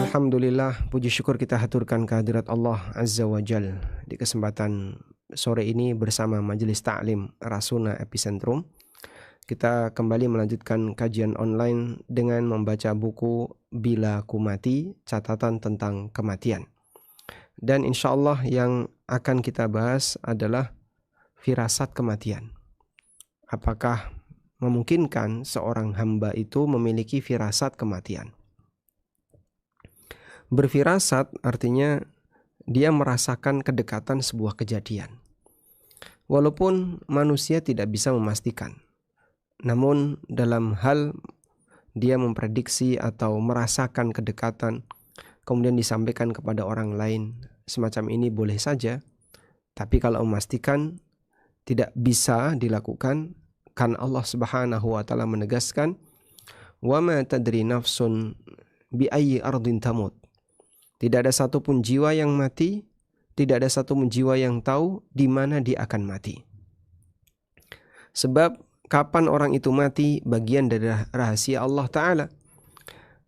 Alhamdulillah, puji syukur kita haturkan kehadirat Allah Azza wa Jal di kesempatan sore ini bersama Majelis Ta'lim Rasuna Epicentrum. Kita kembali melanjutkan kajian online dengan membaca buku Bila Ku Mati, catatan tentang kematian. Dan insya Allah yang akan kita bahas adalah firasat kematian. Apakah memungkinkan seorang hamba itu memiliki firasat kematian? Berfirasat artinya dia merasakan kedekatan sebuah kejadian. Walaupun manusia tidak bisa memastikan, namun dalam hal dia memprediksi atau merasakan kedekatan, kemudian disampaikan kepada orang lain, semacam ini boleh saja. Tapi kalau memastikan tidak bisa dilakukan, kan Allah Subhanahu wa taala menegaskan, "Wa ma tadri nafsun bi ayyi ardin tamut." Tidak ada satupun jiwa yang mati, tidak ada satupun jiwa yang tahu di mana dia akan mati. Sebab kapan orang itu mati bagian dari rahasia Allah Ta'ala.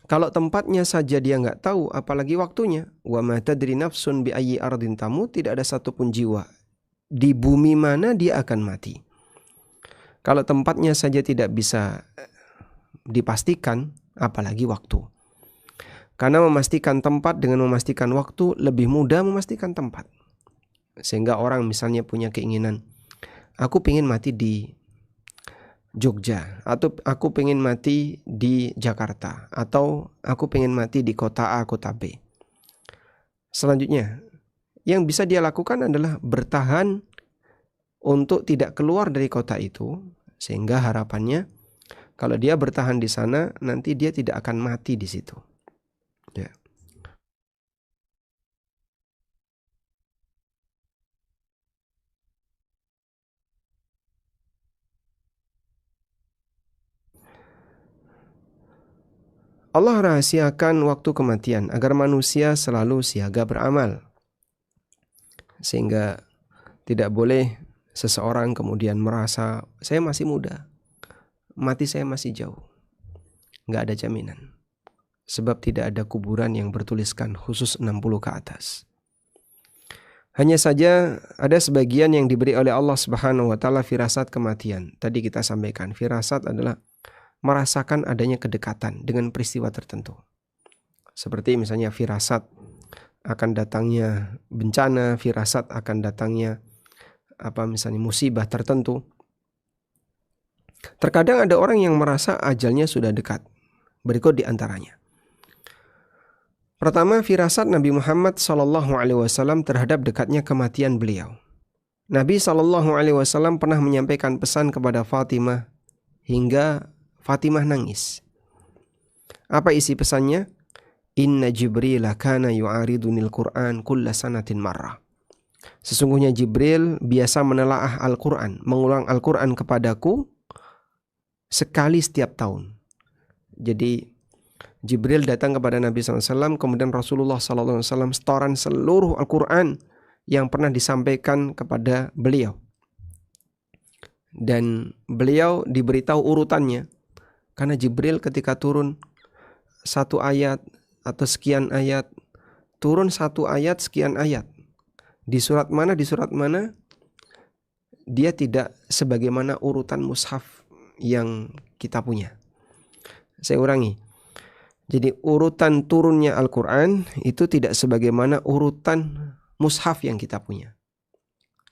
Kalau tempatnya saja dia nggak tahu, apalagi waktunya. Wa ma tadri nafsun bi ayyi ardin tamut, tidak ada satupun jiwa di bumi mana dia akan mati. Kalau tempatnya saja tidak bisa dipastikan, apalagi waktu. Karena memastikan tempat dengan memastikan waktu lebih mudah memastikan tempat. Sehingga orang misalnya punya keinginan, aku pengen mati di Jogja, atau aku pengen mati di Jakarta, atau aku pengen mati di kota A, kota B. Selanjutnya, yang bisa dia lakukan adalah bertahan untuk tidak keluar dari kota itu, sehingga harapannya kalau dia bertahan di sana, nanti dia tidak akan mati di situ. Ya. Allah rahasiakan waktu kematian agar manusia selalu siaga beramal. Sehingga tidak boleh seseorang kemudian merasa, saya masih muda, mati saya masih jauh. Nggak ada jaminan. Sebab tidak ada kuburan yang bertuliskan khusus 60 ke atas. Hanya saja ada sebagian yang diberi oleh Allah Subhanahu wa taala firasat kematian. Tadi kita sampaikan, firasat adalah merasakan adanya kedekatan dengan peristiwa tertentu. Seperti misalnya firasat akan datangnya bencana, firasat akan datangnya misalnya musibah tertentu. Terkadang ada orang yang merasa ajalnya sudah dekat. Berikut di antaranya. Pertama, firasat Nabi Muhammad SAW terhadap dekatnya kematian beliau. Nabi SAW pernah menyampaikan pesan kepada Fatimah hingga Fatimah nangis. Apa isi pesannya? Inna Jibril kana yu'aridunil Qur'an kulla sanatin marrah. Sesungguhnya Jibril biasa menelaah Al-Quran, mengulang Al-Quran kepadaku sekali setiap tahun. Jadi Jibril datang kepada Nabi SAW, kemudian Rasulullah SAW setoran seluruh Al-Quran yang pernah disampaikan kepada beliau. Dan beliau diberitahu urutannya, karena Jibril ketika turun satu ayat atau sekian ayat, turun satu ayat sekian ayat. Di surat mana, dia tidak sebagaimana urutan mushaf yang kita punya. Saya ulangi. Jadi urutan turunnya Al-Quran itu tidak sebagaimana urutan mushaf yang kita punya.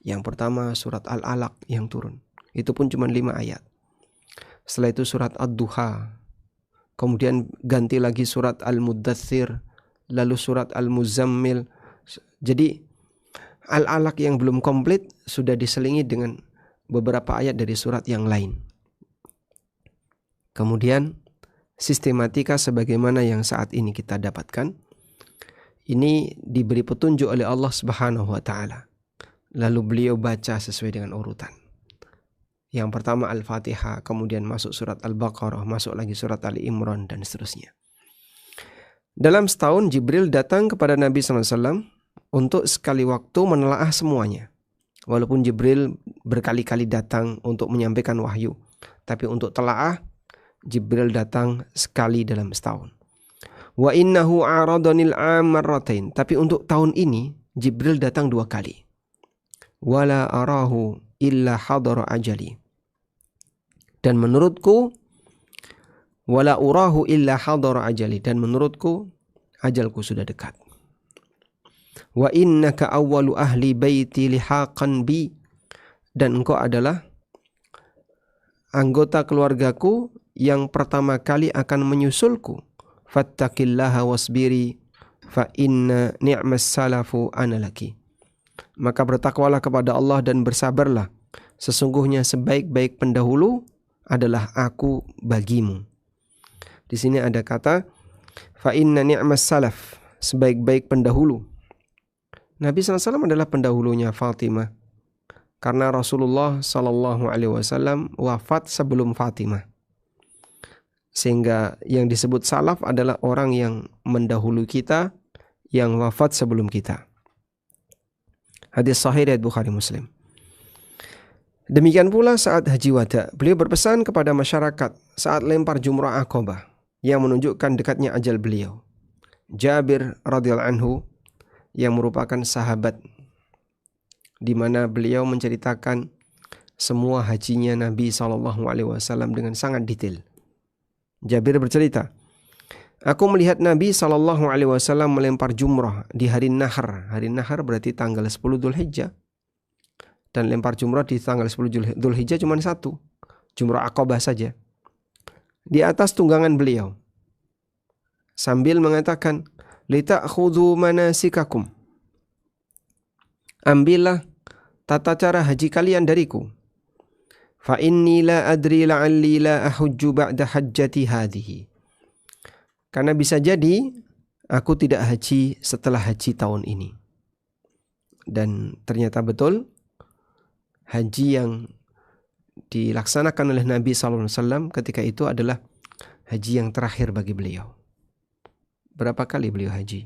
Yang pertama surat Al-Alaq yang turun. Itu pun cuma 5 ayat. Setelah itu surat Ad-Duha. Kemudian ganti lagi surat Al-Muddathir. Lalu surat Al-Muzammil. Jadi Al-Alaq yang belum komplit sudah diselingi dengan beberapa ayat dari surat yang lain. Kemudian sistematika sebagaimana yang saat ini kita dapatkan, ini diberi petunjuk oleh Allah Subhanahu wa taala. Lalu beliau baca sesuai dengan urutan. Yang pertama Al-Fatihah, kemudian masuk surat Al-Baqarah, masuk lagi surat Ali Imran dan seterusnya. Dalam setahun Jibril datang kepada Nabi SAW untuk sekali waktu menelaah semuanya. Walaupun Jibril berkali-kali datang untuk menyampaikan wahyu, tapi untuk telaah Jibril datang sekali dalam setahun. Wa innahu aradonil amarratain, tapi untuk tahun ini Jibril datang 2 kali. Wala arahu illa hadara ajali. Dan menurutku wala urahu illa hadara ajali, dan menurutku ajalku sudah dekat. Wa innaka awwalu ahli baiti lihaqan bi, dan engkau adalah anggota keluargaku yang pertama kali akan menyusulku. Fattaqillaha wasbiri fa inna ni'mas salafu ana laki. Maka bertakwalah kepada Allah dan bersabarlah, sesungguhnya sebaik-baik pendahulu adalah aku bagimu. Di sini ada kata fa inna ni'mas salaf, sebaik-baik pendahulu. Nabi SAW adalah pendahulunya Fatimah, karena Rasulullah SAW wafat sebelum Fatimah. Sehingga yang disebut salaf adalah orang yang mendahului kita, yang wafat sebelum kita. Hadis sahih riwayat Bukhari Muslim. Demikian pula saat haji wada, beliau berpesan kepada masyarakat saat lempar jumrah Aqabah yang menunjukkan dekatnya ajal beliau. Jabir radhiyallahu anhu yang merupakan sahabat, di mana beliau menceritakan semua hajinya Nabi SAW dengan sangat detail. Jabir bercerita, aku melihat Nabi SAW melempar jumrah di hari Nahar. Hari Nahar berarti tanggal 10 Dzulhijjah. Dan lempar jumrah di tanggal 10 Dzulhijjah cuma satu, jumrah Aqabah saja, di atas tunggangan beliau, sambil mengatakan, lita'khudhu manasikakum, ambillah tata cara haji kalian dariku. Fa inni la adri la'alli la ahujju ba'da hajjati hadhihi. Karena bisa jadi aku tidak haji setelah haji tahun ini. Dan ternyata betul, haji yang dilaksanakan oleh Nabi SAW ketika itu adalah haji yang terakhir bagi beliau. Berapa kali beliau haji?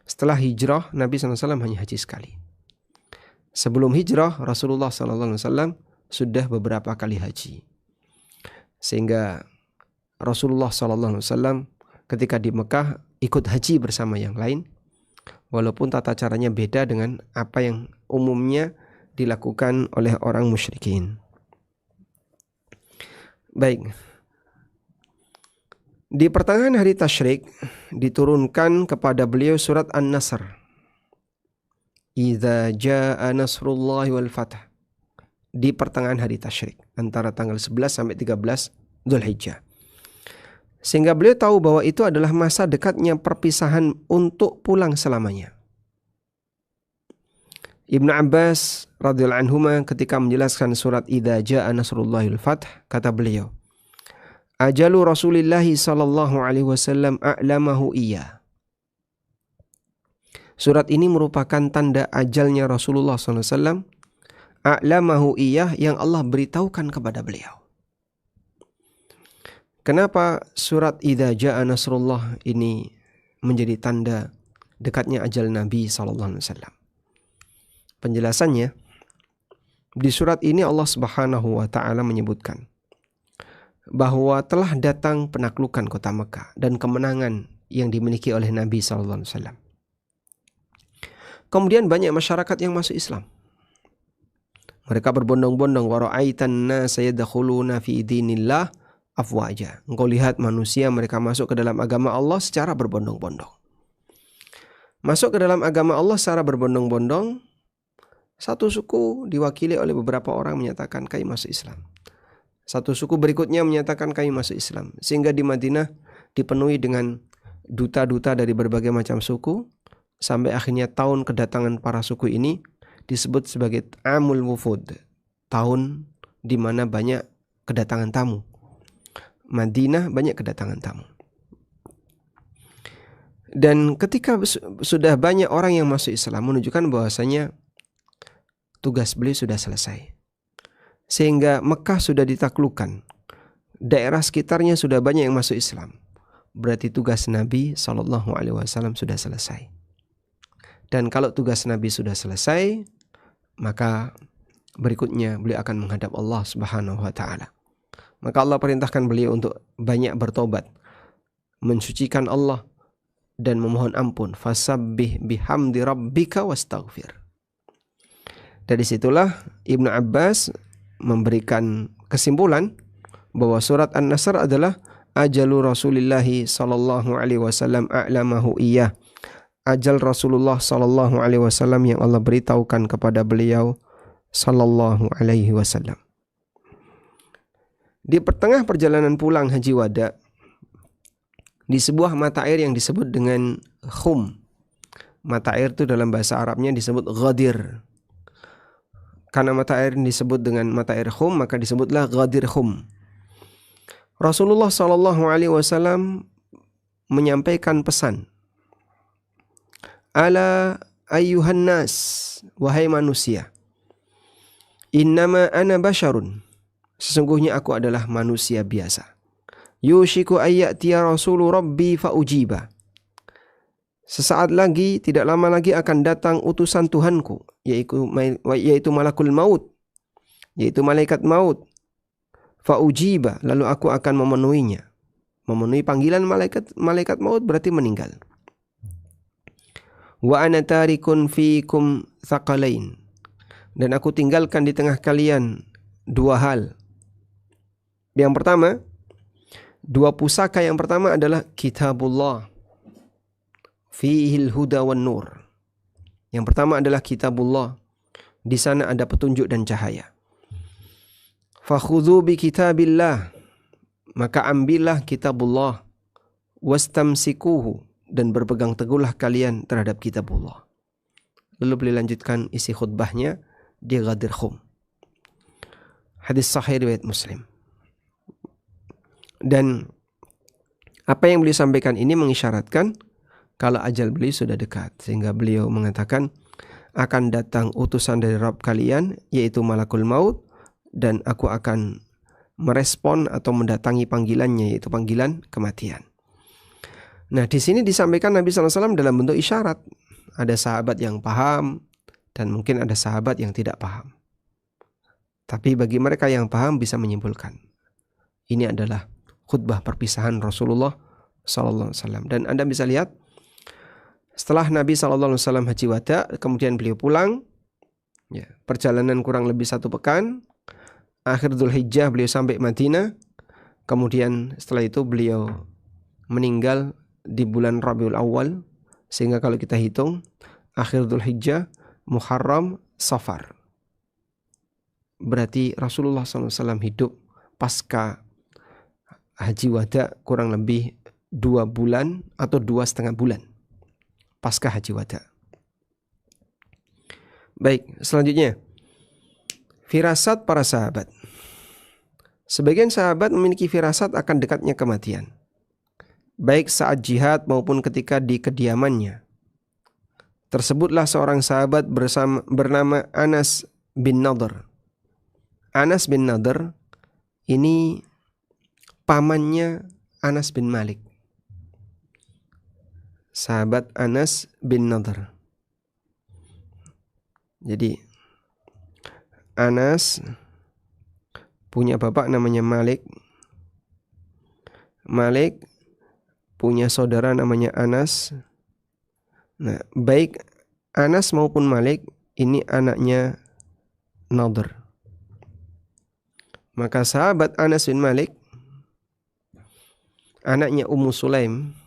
Setelah hijrah, Nabi SAW hanya haji sekali. Sebelum hijrah, Rasulullah SAW sudah beberapa kali haji. Sehingga Rasulullah SAW ketika di Mekah ikut haji bersama yang lain, walaupun tata caranya beda dengan apa yang umumnya dilakukan oleh orang musyrikin. Baik. Di pertengahan hari Tasyrik diturunkan kepada beliau surat An-Nasr. Idza jaa nasrullahi wal fath. Di pertengahan hari Tasyrik, antara tanggal 11 sampai 13 Dzulhijjah. Sehingga beliau tahu bahwa itu adalah masa dekatnya perpisahan untuk pulang selamanya. Ibnu Abbas radhiyallahu anhuma ketika menjelaskan surat Idza jaa nasrullahi wal fath, kata beliau, ajalu Rasulillah sallallahu alaihi wasallam a'lamahu iya. Surat ini merupakan tanda ajalnya Rasulullah sallallahu alaihi wasallam, a'lamahu iya, yang Allah beritahukan kepada beliau. Kenapa surat Idza jaa nasrullah ini menjadi tanda dekatnya ajal Nabi sallallahu alaihi wasallam? Penjelasannya, di surat ini Allah Subhanahu wa taala menyebutkan bahwa telah datang penaklukan kota Mekah dan kemenangan yang dimiliki oleh Nabi sallallahu alaihi wasallam. Kemudian banyak masyarakat yang masuk Islam. Mereka berbondong-bondong, wa ra'aitan nasa yadkhuluna fi dinillah afwaja. Engkau lihat manusia mereka masuk ke dalam agama Allah secara berbondong-bondong. Masuk ke dalam agama Allah secara berbondong-bondong. Satu suku diwakili oleh beberapa orang menyatakan kami masuk Islam. Satu suku berikutnya menyatakan kami masuk Islam. Sehingga di Madinah dipenuhi dengan duta-duta dari berbagai macam suku. Sampai akhirnya tahun kedatangan para suku ini disebut sebagai Amul Wufud. Tahun di mana banyak kedatangan tamu. Madinah banyak kedatangan tamu. Dan ketika sudah banyak orang yang masuk Islam, menunjukkan bahwasanya tugas beliau sudah selesai. Sehingga Mekah sudah ditaklukkan. Daerah sekitarnya sudah banyak yang masuk Islam. Berarti tugas Nabi SAW sudah selesai. Dan kalau tugas Nabi sudah selesai, maka berikutnya beliau akan menghadap Allah Subhanahu wa taala. Maka Allah perintahkan beliau untuk banyak bertobat, mensucikan Allah dan memohon ampun. Fasabbih bihamdi rabbika wastaghfir. Dari situlah Ibnu Abbas memberikan kesimpulan bahwa surat An-Nasr adalah ajalu Rasulullah sallallahu alaihi wasallam a'lamahu iyyah. Ajal Rasulullah sallallahu alaihi wasallam yang Allah beritahukan kepada beliau sallallahu alaihi wasallam. Di tengah perjalanan pulang haji wada, di sebuah mata air yang disebut dengan Khum. Mata air itu dalam bahasa Arabnya disebut Ghadir. Karena mata air disebut dengan mata air Khum, maka disebutlah Ghadir Khum. Rasulullah sallallahu alaihi wasallam menyampaikan pesan. Ala ayyuhan nas, wahai manusia. Innama ana basyarun. Sesungguhnya aku adalah manusia biasa. Yushiku ayyatiya rasulu rabbi faujiba. Sesaat lagi, tidak lama lagi akan datang utusan Tuhanku, yaitu malakul maut, yaitu malaikat maut. Faujiba, lalu aku akan memenuhinya. Memenuhi panggilan malaikat maut berarti meninggal. Wa ana tarikun fiikum thaqalain. Dan aku tinggalkan di tengah kalian dua hal. Yang pertama, dua pusaka yang pertama adalah kitabullah. Fihil huda wan nur. Yang pertama adalah kitabullah. Di sana ada petunjuk dan cahaya. Fakhudhu bi kitabillah. Maka ambillah kitabullah. Wastamsikuhu. Dan berpegang teguhlah kalian terhadap kitabullah. Lalu beliau lanjutkan isi khutbahnya di Ghadir Khum. Hadis sahih riwayat Muslim. Dan apa yang beliau sampaikan ini mengisyaratkan kalau ajal beliau sudah dekat, sehingga beliau mengatakan akan datang utusan dari Rabb kalian, yaitu malakul maut, dan aku akan merespon atau mendatangi panggilannya, yaitu panggilan kematian. Nah, di sini disampaikan Nabi SAW dalam bentuk isyarat. Ada sahabat yang paham dan mungkin ada sahabat yang tidak paham. Tapi bagi mereka yang paham bisa menyimpulkan ini adalah khutbah perpisahan Rasulullah SAW. Dan Anda bisa lihat setelah Nabi SAW haji wada, kemudian beliau pulang, ya, perjalanan kurang lebih 1 pekan. Akhir Dzulhijjah beliau sampai Madinah. Kemudian setelah itu beliau meninggal di bulan Rabiul Awal. Sehingga kalau kita hitung akhir Dzulhijjah, Muharram, Safar, berarti Rasulullah SAW hidup pasca haji wada kurang lebih 2 bulan atau 2,5 bulan pasca haji wada. Baik, selanjutnya firasat para sahabat. Sebagian sahabat memiliki firasat akan dekatnya kematian, baik saat jihad maupun ketika di kediamannya. Tersebutlah seorang sahabat bernama Anas bin Nadhr. Anas bin Nadhr ini pamannya Anas bin Malik. Sahabat Anas bin Nadhr. Jadi Anas punya bapak namanya Malik. Malik punya saudara namanya Anas. Nah, baik Anas maupun Malik ini anaknya Nadhr. Maka sahabat Anas bin Malik, anaknya Ummu Sulaim,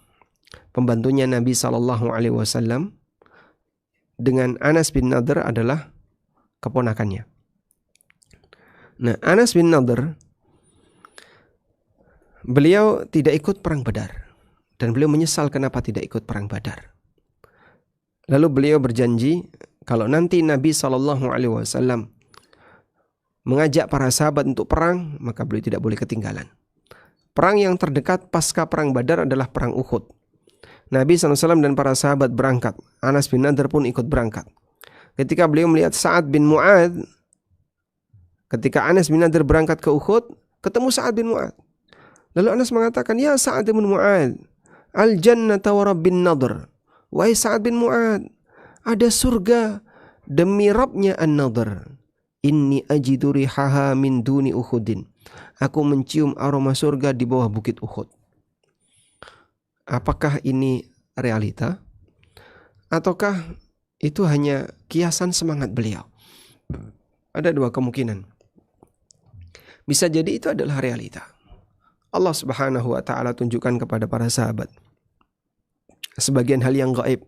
pembantunya Nabi SAW, dengan Anas bin Nadhr adalah keponakannya. Nah, Anas bin Nadhr, beliau tidak ikut perang Badar. Dan beliau menyesal kenapa tidak ikut perang Badar. Lalu beliau berjanji kalau nanti Nabi SAW mengajak para sahabat untuk perang, maka beliau tidak boleh ketinggalan. Perang yang terdekat pasca perang Badar adalah perang Uhud. Nabi SAW dan para sahabat berangkat. Anas bin Nadhr pun ikut berangkat. Ketika beliau melihat Sa'ad bin Mu'ad, ketika Anas bin Nadhr berangkat ke Uhud, ketemu Sa'ad bin Mu'ad. Lalu Anas mengatakan, "Ya Sa'ad bin Mu'ad, al-jannata wa rabbin Nadhr." Wahai Sa'ad bin Mu'ad, ada surga Demi Rabbnya An-Nadhr, inni ajidu rihaha min duni Uhudin. Aku mencium aroma surga di bawah bukit Uhud. Apakah ini realita? Ataukah itu hanya kiasan semangat beliau? Ada dua kemungkinan. Bisa jadi itu adalah realita. Allah Subhanahu wa ta'ala tunjukkan kepada para sahabat sebagian hal yang gaib,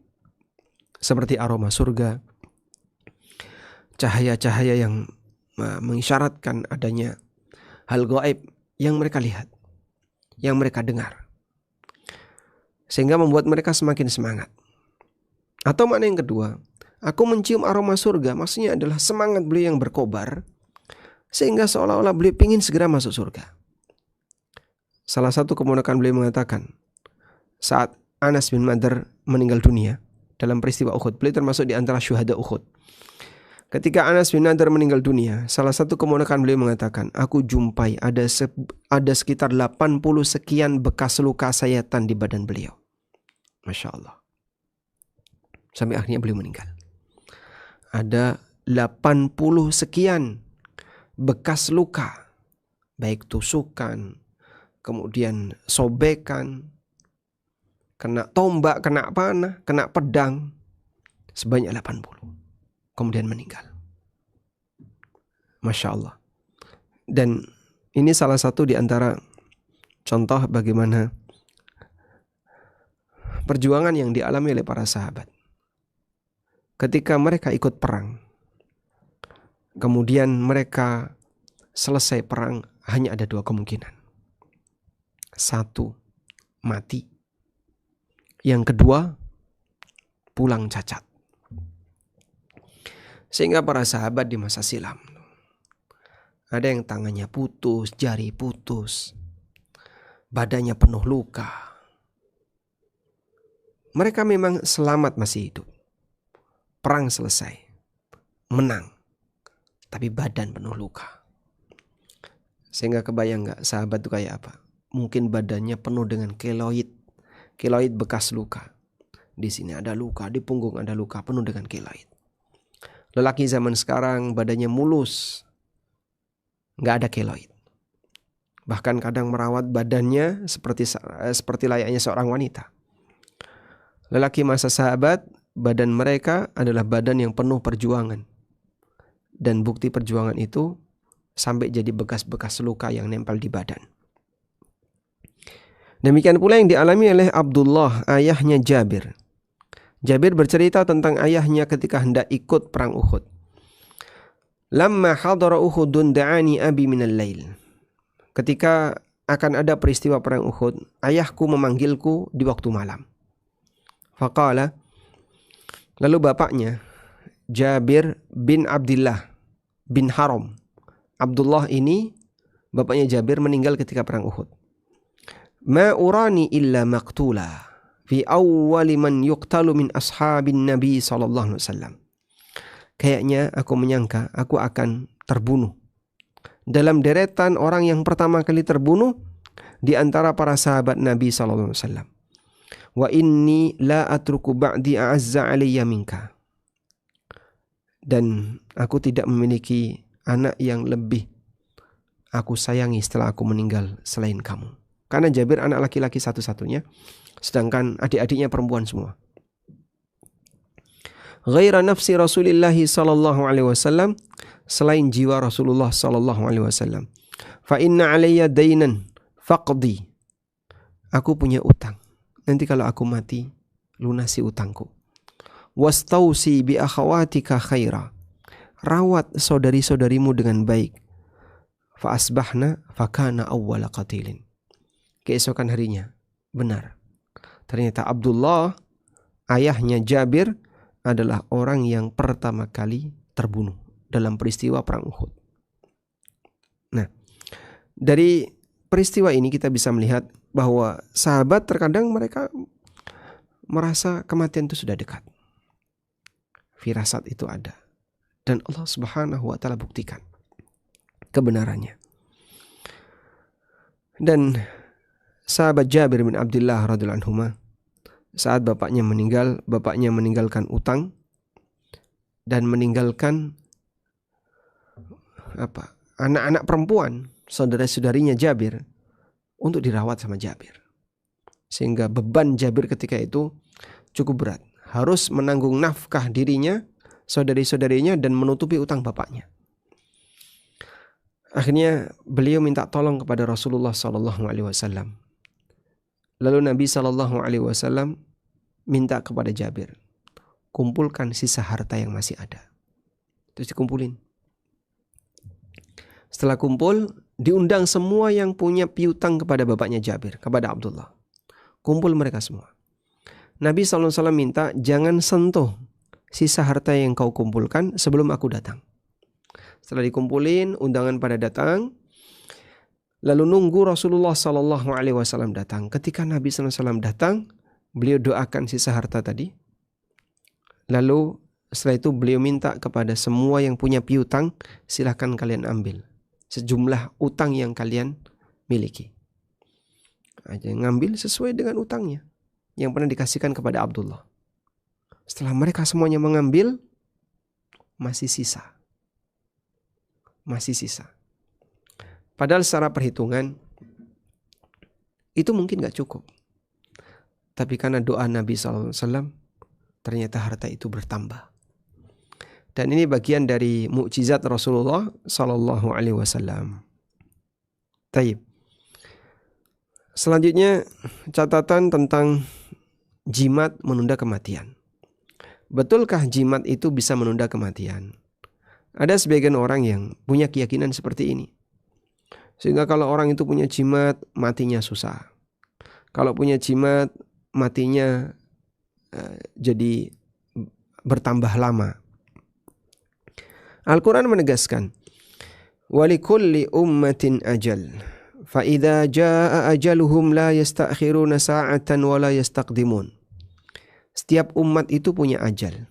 seperti aroma surga, cahaya-cahaya yang mengisyaratkan adanya hal gaib yang mereka lihat, yang mereka dengar, sehingga membuat mereka semakin semangat. Atau makna yang kedua, aku mencium aroma surga, maksudnya adalah semangat beliau yang berkobar, sehingga seolah-olah beliau ingin segera masuk surga. Salah satu keponakan beliau mengatakan, saat Anas bin Nadhr meninggal dunia dalam peristiwa Uhud, beliau termasuk di antara syuhada Uhud. Ketika Anas bin Nadhr meninggal dunia, salah satu keponakan beliau mengatakan, aku jumpai ada sekitar 80 sekian bekas luka sayatan di badan beliau. Masya Allah. Sampai akhirnya beliau meninggal. Ada 80 sekian bekas luka, baik tusukan, kemudian sobekan, kena tombak, kena panah, kena pedang, sebanyak 80. Kemudian meninggal. Masya Allah. Dan ini salah satu di antara contoh bagaimana perjuangan yang dialami oleh para sahabat. Ketika mereka ikut perang, kemudian mereka selesai perang, hanya ada dua kemungkinan. Satu, mati. Yang kedua, pulang cacat. Sehingga para sahabat di masa silam, ada yang tangannya putus, jari putus, badannya penuh luka. Mereka memang selamat, masih hidup. Perang selesai, menang, tapi badan penuh luka. Sehingga kebayang gak sahabat itu kayak apa? Mungkin badannya penuh dengan keloid bekas luka. Di sini ada luka, di punggung ada luka, penuh dengan keloid. Lelaki zaman sekarang badannya mulus, gak ada keloid. Bahkan kadang merawat badannya seperti layaknya seorang wanita. Lelaki masa sahabat, badan mereka adalah badan yang penuh perjuangan. Dan bukti perjuangan itu sampai jadi bekas-bekas luka yang nempel di badan. Demikian pula yang dialami oleh Abdullah, ayahnya Jabir. Jabir bercerita tentang ayahnya ketika hendak ikut perang Uhud. Lamma hadara Uhudun da'ani abi minal lail. Ketika akan ada peristiwa perang Uhud, ayahku memanggilku di waktu malam. Faqala, lalu bapaknya Jabir bin Abdullah bin Haram. Abdullah ini bapaknya Jabir meninggal ketika perang Uhud. Ma urani illa maqtula fi awwali man yuqtalu min ashabin Nabi sallallahu alaihi wasallam. Kayaknya aku menyangka aku akan terbunuh dalam deretan orang yang pertama kali terbunuh di antara para sahabat Nabi sallallahu alaihi wasallam. Wa inni la atruku ba'di a'azza alayya minka. Dan aku tidak memiliki anak yang lebih aku sayangi setelah aku meninggal selain kamu. Karena Jabir anak laki-laki satu-satunya, sedangkan adik-adiknya perempuan semua. Ghaira nafsi Rasulullah sallallahu alaihi wasallam, selain jiwa Rasulullah sallallahu alaihi wasallam. Fa inna alayya dainan faqdi. Aku punya utang. Nanti kalau aku mati, lunasi utangku. Wastausi bi akhawatika khaira. Rawat saudari-saudarimu dengan baik. Fa asbahna fa kana awwala qatilin. Keesokan harinya, benar. Ternyata Abdullah, ayahnya Jabir, adalah orang yang pertama kali terbunuh dalam peristiwa perang Uhud. Nah, dari peristiwa ini kita bisa melihat bahwa sahabat terkadang mereka merasa kematian itu sudah dekat. Firasat itu ada. Dan Allah Subhanahu wa ta'ala buktikan kebenarannya. Dan sahabat Jabir bin Abdullah radhiyallahu anhu, saat bapaknya meninggalkan utang, dan meninggalkan anak-anak perempuan, saudara-saudarinya Jabir, untuk dirawat sama Jabir. Sehingga beban Jabir ketika itu cukup berat. Harus menanggung nafkah dirinya, saudari-saudarinya, dan menutupi utang bapaknya. Akhirnya beliau minta tolong kepada Rasulullah SAW. Lalu Nabi SAW minta kepada Jabir, kumpulkan sisa harta yang masih ada. Terus dikumpulin. Setelah kumpul, diundang semua yang punya piutang kepada bapaknya Jabir, kepada Abdullah. Kumpul mereka semua. Nabi SAW minta, jangan sentuh sisa harta yang kau kumpulkan sebelum aku datang. Setelah dikumpulin, undangan pada datang. Lalu nunggu Rasulullah SAW datang. Ketika Nabi SAW datang, beliau doakan sisa harta tadi. Lalu setelah itu beliau minta kepada semua yang punya piutang, silahkan kalian ambil sejumlah utang yang kalian miliki. Aja ngambil sesuai dengan utangnya yang pernah dikasihkan kepada Abdullah. Setelah mereka semuanya mengambil, masih sisa. Padahal secara perhitungan itu mungkin gak cukup. Tapi karena doa Nabi SAW, ternyata harta itu bertambah. Dan ini bagian dari mukjizat Rasulullah SAW. Taib. Selanjutnya catatan tentang jimat menunda kematian. Betulkah jimat itu bisa menunda kematian? Ada sebagian orang yang punya keyakinan seperti ini. Sehingga kalau orang itu punya jimat, matinya susah. Kalau punya jimat, matinya jadi bertambah lama. Al-Quran menegaskan, وَلِكُلِّ أُمَّةٍ أَجَلٍ فَإِذَا جَاءَ أَجَلُهُمْ لَا يَسْتَأْخِرُونَ سَاعَةً وَلَا يَسْتَقْدِمُونَ. Setiap umat itu punya ajal.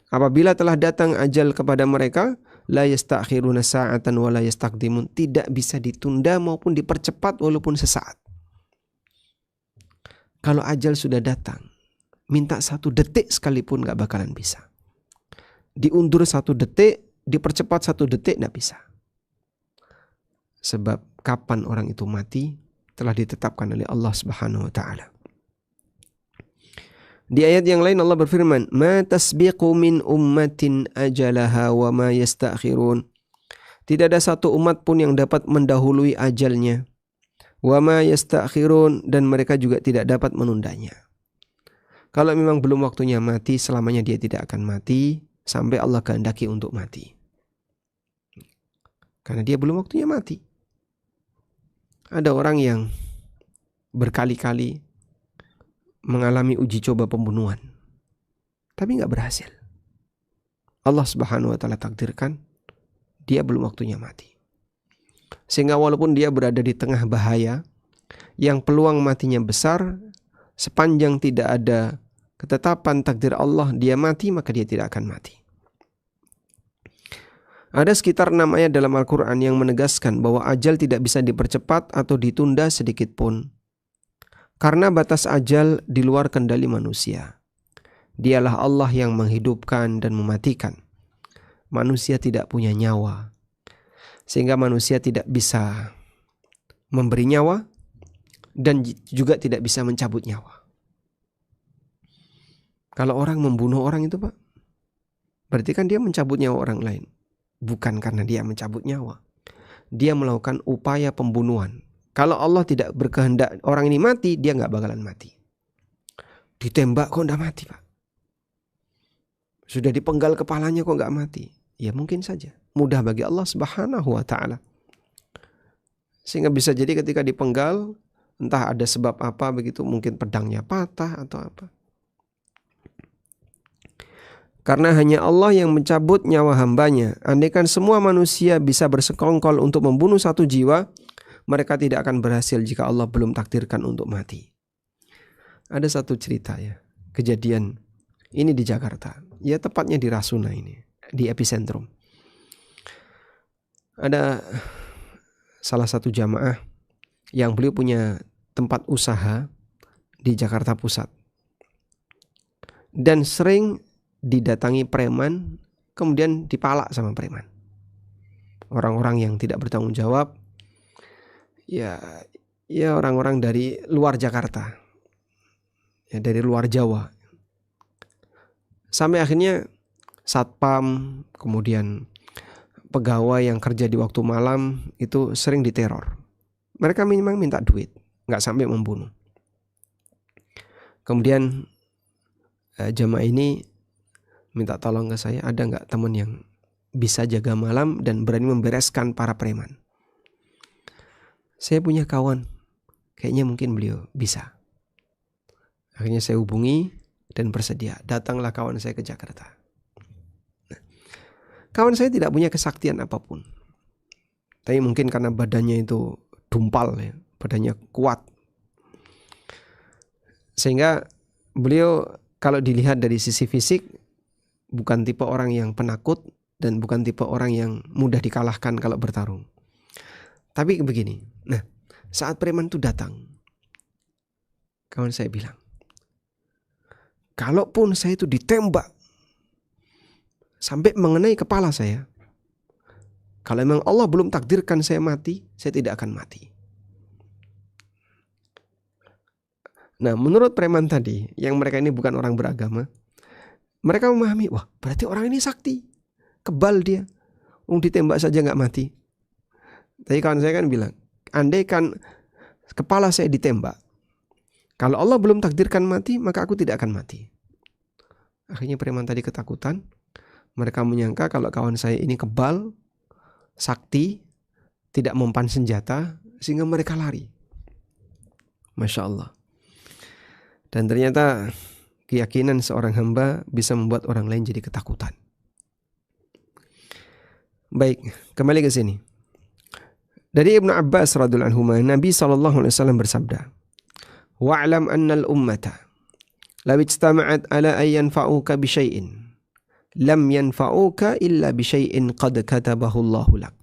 Apabila telah datang ajal kepada mereka, la yastakhiruna sa'atan wa la yastaqdimun, tidak bisa ditunda maupun dipercepat walaupun sesaat. Kalau ajal sudah datang, minta 1 detik sekalipun gak bakalan bisa. Diundur 1 detik, dipercepat 1 detik gak bisa. Sebab kapan orang itu mati telah ditetapkan oleh Allah Subhanahu wa taala. Di ayat yang lain Allah berfirman, "Ma tasbiqu min ummatin ajalaha wa ma yastakhirun." Tidak ada satu umat pun yang dapat mendahului ajalnya. Wa ma yastakhirun, dan mereka juga tidak dapat menundanya. Kalau memang belum waktunya mati, selamanya dia tidak akan mati sampai Allah kehendaki untuk mati. Karena dia belum waktunya mati. Ada orang yang berkali-kali mengalami uji coba pembunuhan, tapi gak berhasil. Allah Subhanahu wa ta'ala takdirkan dia belum waktunya mati. Sehingga walaupun dia berada di tengah bahaya yang peluang matinya besar, sepanjang tidak ada ketetapan takdir Allah dia mati, maka dia tidak akan mati. Ada sekitar 6 ayat dalam Al-Quran yang menegaskan bahwa ajal tidak bisa dipercepat atau ditunda sedikit pun. Karena batas ajal di luar kendali manusia. Dialah Allah yang menghidupkan dan mematikan. Manusia tidak punya nyawa, sehingga manusia tidak bisa memberi nyawa dan juga tidak bisa mencabut nyawa. Kalau orang membunuh orang itu, Pak, berarti kan dia mencabut nyawa orang lain. Bukan karena dia mencabut nyawa, dia melakukan upaya pembunuhan. Kalau Allah tidak berkehendak orang ini mati, dia gak bakalan mati. Ditembak kok gak mati, Pak. Sudah dipenggal kepalanya kok gak mati. Ya mungkin saja, mudah bagi Allah Subhanahu wa ta'ala. Sehingga bisa jadi ketika dipenggal, entah ada sebab apa begitu, mungkin pedangnya patah atau apa. Karena hanya Allah yang mencabut nyawa hambanya. Andaikan semua manusia bisa bersekongkol untuk membunuh 1 jiwa, mereka tidak akan berhasil jika Allah belum takdirkan untuk mati. Ada satu cerita ya, kejadian ini di Jakarta. Ya tepatnya di Rasuna ini, di epicentrum. Ada salah satu jamaah yang beliau punya tempat usaha di Jakarta Pusat. Dan sering didatangi preman kemudian dipalak sama preman. Orang-orang yang tidak bertanggung jawab, ya orang-orang dari luar Jakarta, ya dari luar Jawa. Sampai akhirnya satpam, kemudian pegawai yang kerja di waktu malam itu sering diteror. Mereka memang minta duit, nggak sampai membunuh. Kemudian jamaah ini minta tolong ke saya, ada nggak teman yang bisa jaga malam dan berani membereskan para preman. Saya punya kawan, kayaknya mungkin beliau bisa. Akhirnya saya hubungi dan bersedia. Datanglah kawan saya ke Jakarta. Nah, kawan saya tidak punya kesaktian apapun. Tapi mungkin karena badannya itu dumpal, ya, badannya kuat. Sehingga beliau kalau dilihat dari sisi fisik bukan tipe orang yang penakut dan bukan tipe orang yang mudah dikalahkan kalau bertarung. Tapi begini, nah saat preman itu datang, kawan saya bilang, kalaupun saya itu ditembak sampai mengenai kepala saya, kalau memang Allah belum takdirkan saya mati, saya tidak akan mati. Nah menurut preman tadi, yang mereka ini bukan orang beragama, mereka memahami, wah berarti orang ini sakti, kebal dia, ditembak saja nggak mati. Tapi kawan saya kan bilang, andai kan kepala saya ditembak, kalau Allah belum takdirkan mati, maka aku tidak akan mati. Akhirnya preman tadi ketakutan. Mereka menyangka kalau kawan saya ini kebal, sakti, tidak mempan senjata, sehingga mereka lari. Masya Allah. Dan ternyata keyakinan seorang hamba bisa membuat orang lain jadi ketakutan. Baik, kembali ke sini. Dari Ibnu Abbas radhiyallahu anhu, Nabi SAW bersabda, wa'lam annal ummata law ijtama'at ala an yanfa'uka bi syai'in lam yanfa'uka illa bi syai'in qad katabahu Allahu lak.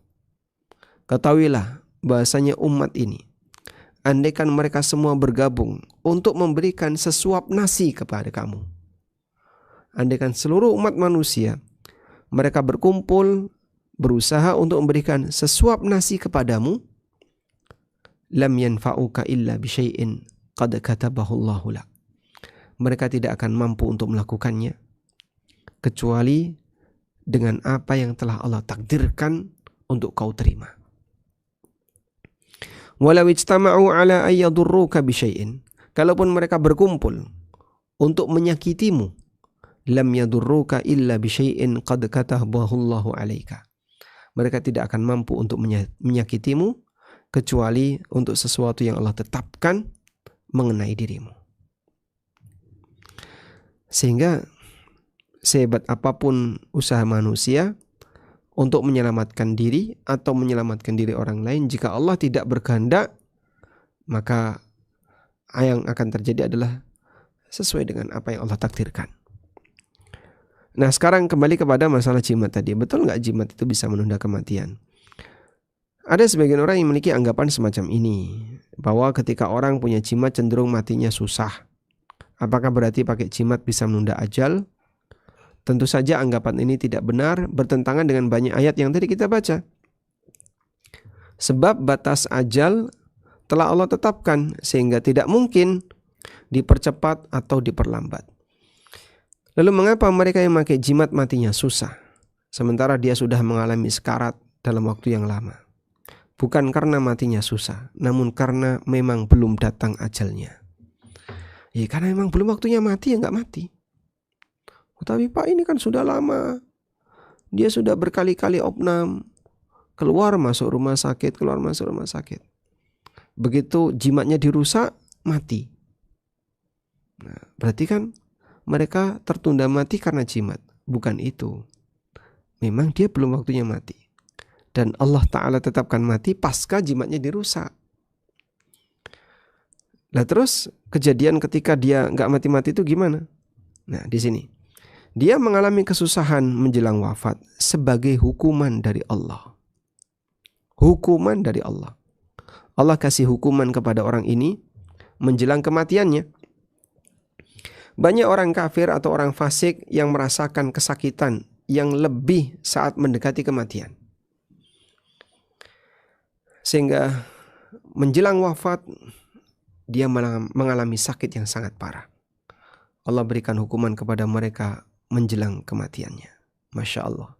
Ketahuilah bahasanya umat ini, andaikan mereka semua bergabung untuk memberikan sesuap nasi kepada kamu, andaikan seluruh umat manusia mereka berkumpul berusaha untuk memberikan sesuap nasi kepadamu, lam yanfa'uka illa bi syai'in qad katabahu Allahu lak. Mereka tidak akan mampu untuk melakukannya kecuali dengan apa yang telah Allah takdirkan untuk kau terima. Walau ijtama'u ala ay yadurruka bi syai'in, kalaupun mereka berkumpul untuk menyakitimu, lam yadurruka illa bi syai'in qad katabahu Allahu 'alaika. Mereka tidak akan mampu untuk menyakitimu kecuali untuk sesuatu yang Allah tetapkan mengenai dirimu. Sehingga sehebat apapun usaha manusia untuk menyelamatkan diri atau menyelamatkan diri orang lain, jika Allah tidak berkehendak, maka yang akan terjadi adalah sesuai dengan apa yang Allah takdirkan. Nah sekarang kembali kepada masalah jimat tadi. Betul nggak jimat itu bisa menunda kematian? Ada sebagian orang yang memiliki anggapan semacam ini, bahwa ketika orang punya jimat cenderung matinya susah. Apakah berarti pakai jimat bisa menunda ajal? Tentu saja anggapan ini tidak benar, bertentangan dengan banyak ayat yang tadi kita baca. Sebab batas ajal telah Allah tetapkan, sehingga tidak mungkin dipercepat atau diperlambat. Lalu mengapa mereka yang memakai jimat matinya susah, sementara dia sudah mengalami sekarat dalam waktu yang lama? Bukan karena matinya susah, namun karena memang belum datang ajalnya. Ya karena memang belum waktunya mati, ya nggak mati. Tapi Pak ini kan sudah lama, dia sudah berkali-kali opnam, keluar masuk rumah sakit, keluar masuk rumah sakit. Begitu jimatnya dirusak, mati. Nah, berarti kan mereka tertunda mati karena jimat. Bukan itu. Memang dia belum waktunya mati. Dan Allah Ta'ala tetapkan mati pasca jimatnya dirusak. Nah terus kejadian ketika dia gak mati-mati itu gimana? Nah di sini. Dia mengalami kesusahan menjelang wafat sebagai hukuman dari Allah. Hukuman dari Allah. Allah kasih hukuman kepada orang ini menjelang kematiannya. Banyak orang kafir atau orang fasik yang merasakan kesakitan yang lebih saat mendekati kematian. Sehingga menjelang wafat dia mengalami sakit yang sangat parah. Allah berikan hukuman kepada mereka menjelang kematiannya. Masya Allah.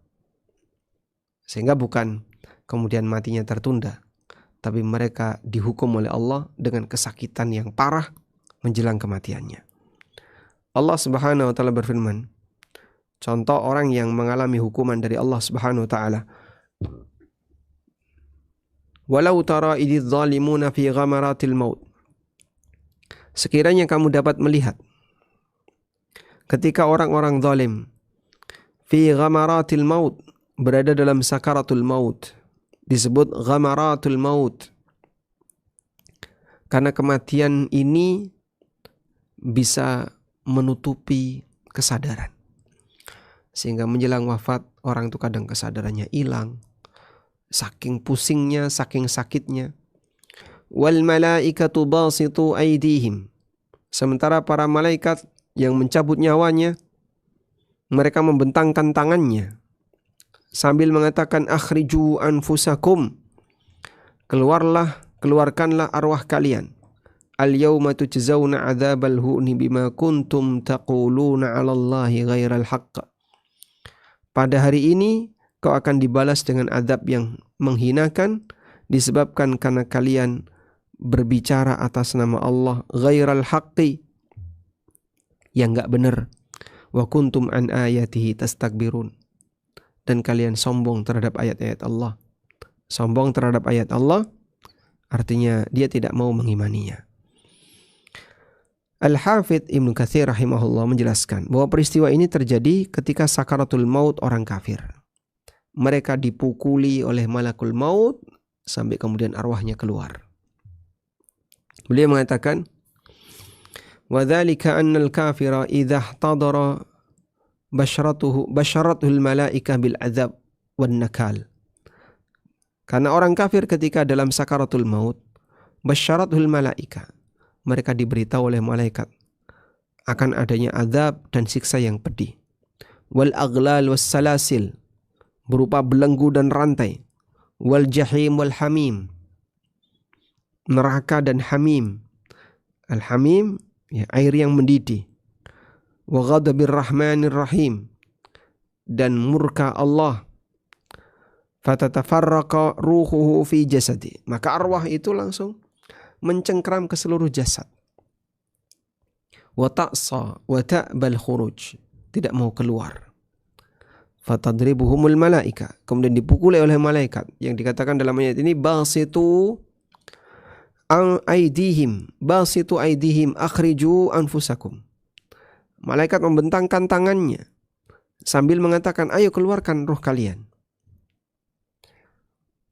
Sehingga bukan kemudian matinya tertunda, tapi mereka dihukum oleh Allah dengan kesakitan yang parah menjelang kematiannya. Allah Subhanahu wa taala berfirman, contoh orang yang mengalami hukuman dari Allah Subhanahu wa taala. Walau tara idz zalimuna fi ghamaratil maut. Sekiranya kamu dapat melihat ketika orang-orang zalim fi ghamaratil maut, berada dalam sakaratul maut. Disebut ghamaratul maut karena kematian ini bisa menutupi kesadaran. Sehingga menjelang wafat orang itu kadang kesadarannya hilang, saking pusingnya, saking sakitnya. Wal malaikatu basitu aydihim. Sementara para malaikat yang mencabut nyawanya, mereka membentangkan tangannya sambil mengatakan akhriju anfusakum. Keluarkanlah arwah kalian. Al-yawma tujzauna adzabal huni bima kuntum taquluna 'alallahi ghairal haqq. Pada hari ini kau akan dibalas dengan azab yang menghinakan disebabkan karena kalian berbicara atas nama Allah ghairal haqqi, yang enggak benar. Wa kuntum an ayatihi tastakbirun. Dan kalian sombong terhadap ayat-ayat Allah. Sombong terhadap ayat Allah artinya dia tidak mau mengimaninya. Al-Hafidh Ibnu Katsir rahimahullah menjelaskan bahwa peristiwa ini terjadi ketika sakaratul maut orang kafir. Mereka dipukuli oleh malakul maut sampai kemudian arwahnya keluar. Beliau mengatakan, wa dzalika annal kafira idza ihtadara basyaratuhul malaikah bil adzab wan nakal. Karena orang kafir ketika dalam sakaratul maut, basyaratul malaikah, mereka diberitahu oleh malaikat akan adanya azab dan siksa yang pedih. Wal aghlal was salasil, berupa belenggu dan rantai. Wal jahim wal hamim, neraka dan hamim. Al hamim, ya, air yang mendidih. Wa ghadabir rahmanir rahim, dan murka Allah. Fatatafarraqa ruhuhu fi jasadi, maka arwah itu langsung mencengkram ke seluruh jasad. Wa ta'sa wa ta'bal khuruj, tidak mau keluar. Fatadribuhumul malaika, kemudian dipukuli oleh malaikat yang dikatakan dalam ayat ini basitu aydihim akhriju anfusakum. Malaikat membentangkan tangannya sambil mengatakan ayo keluarkan roh kalian.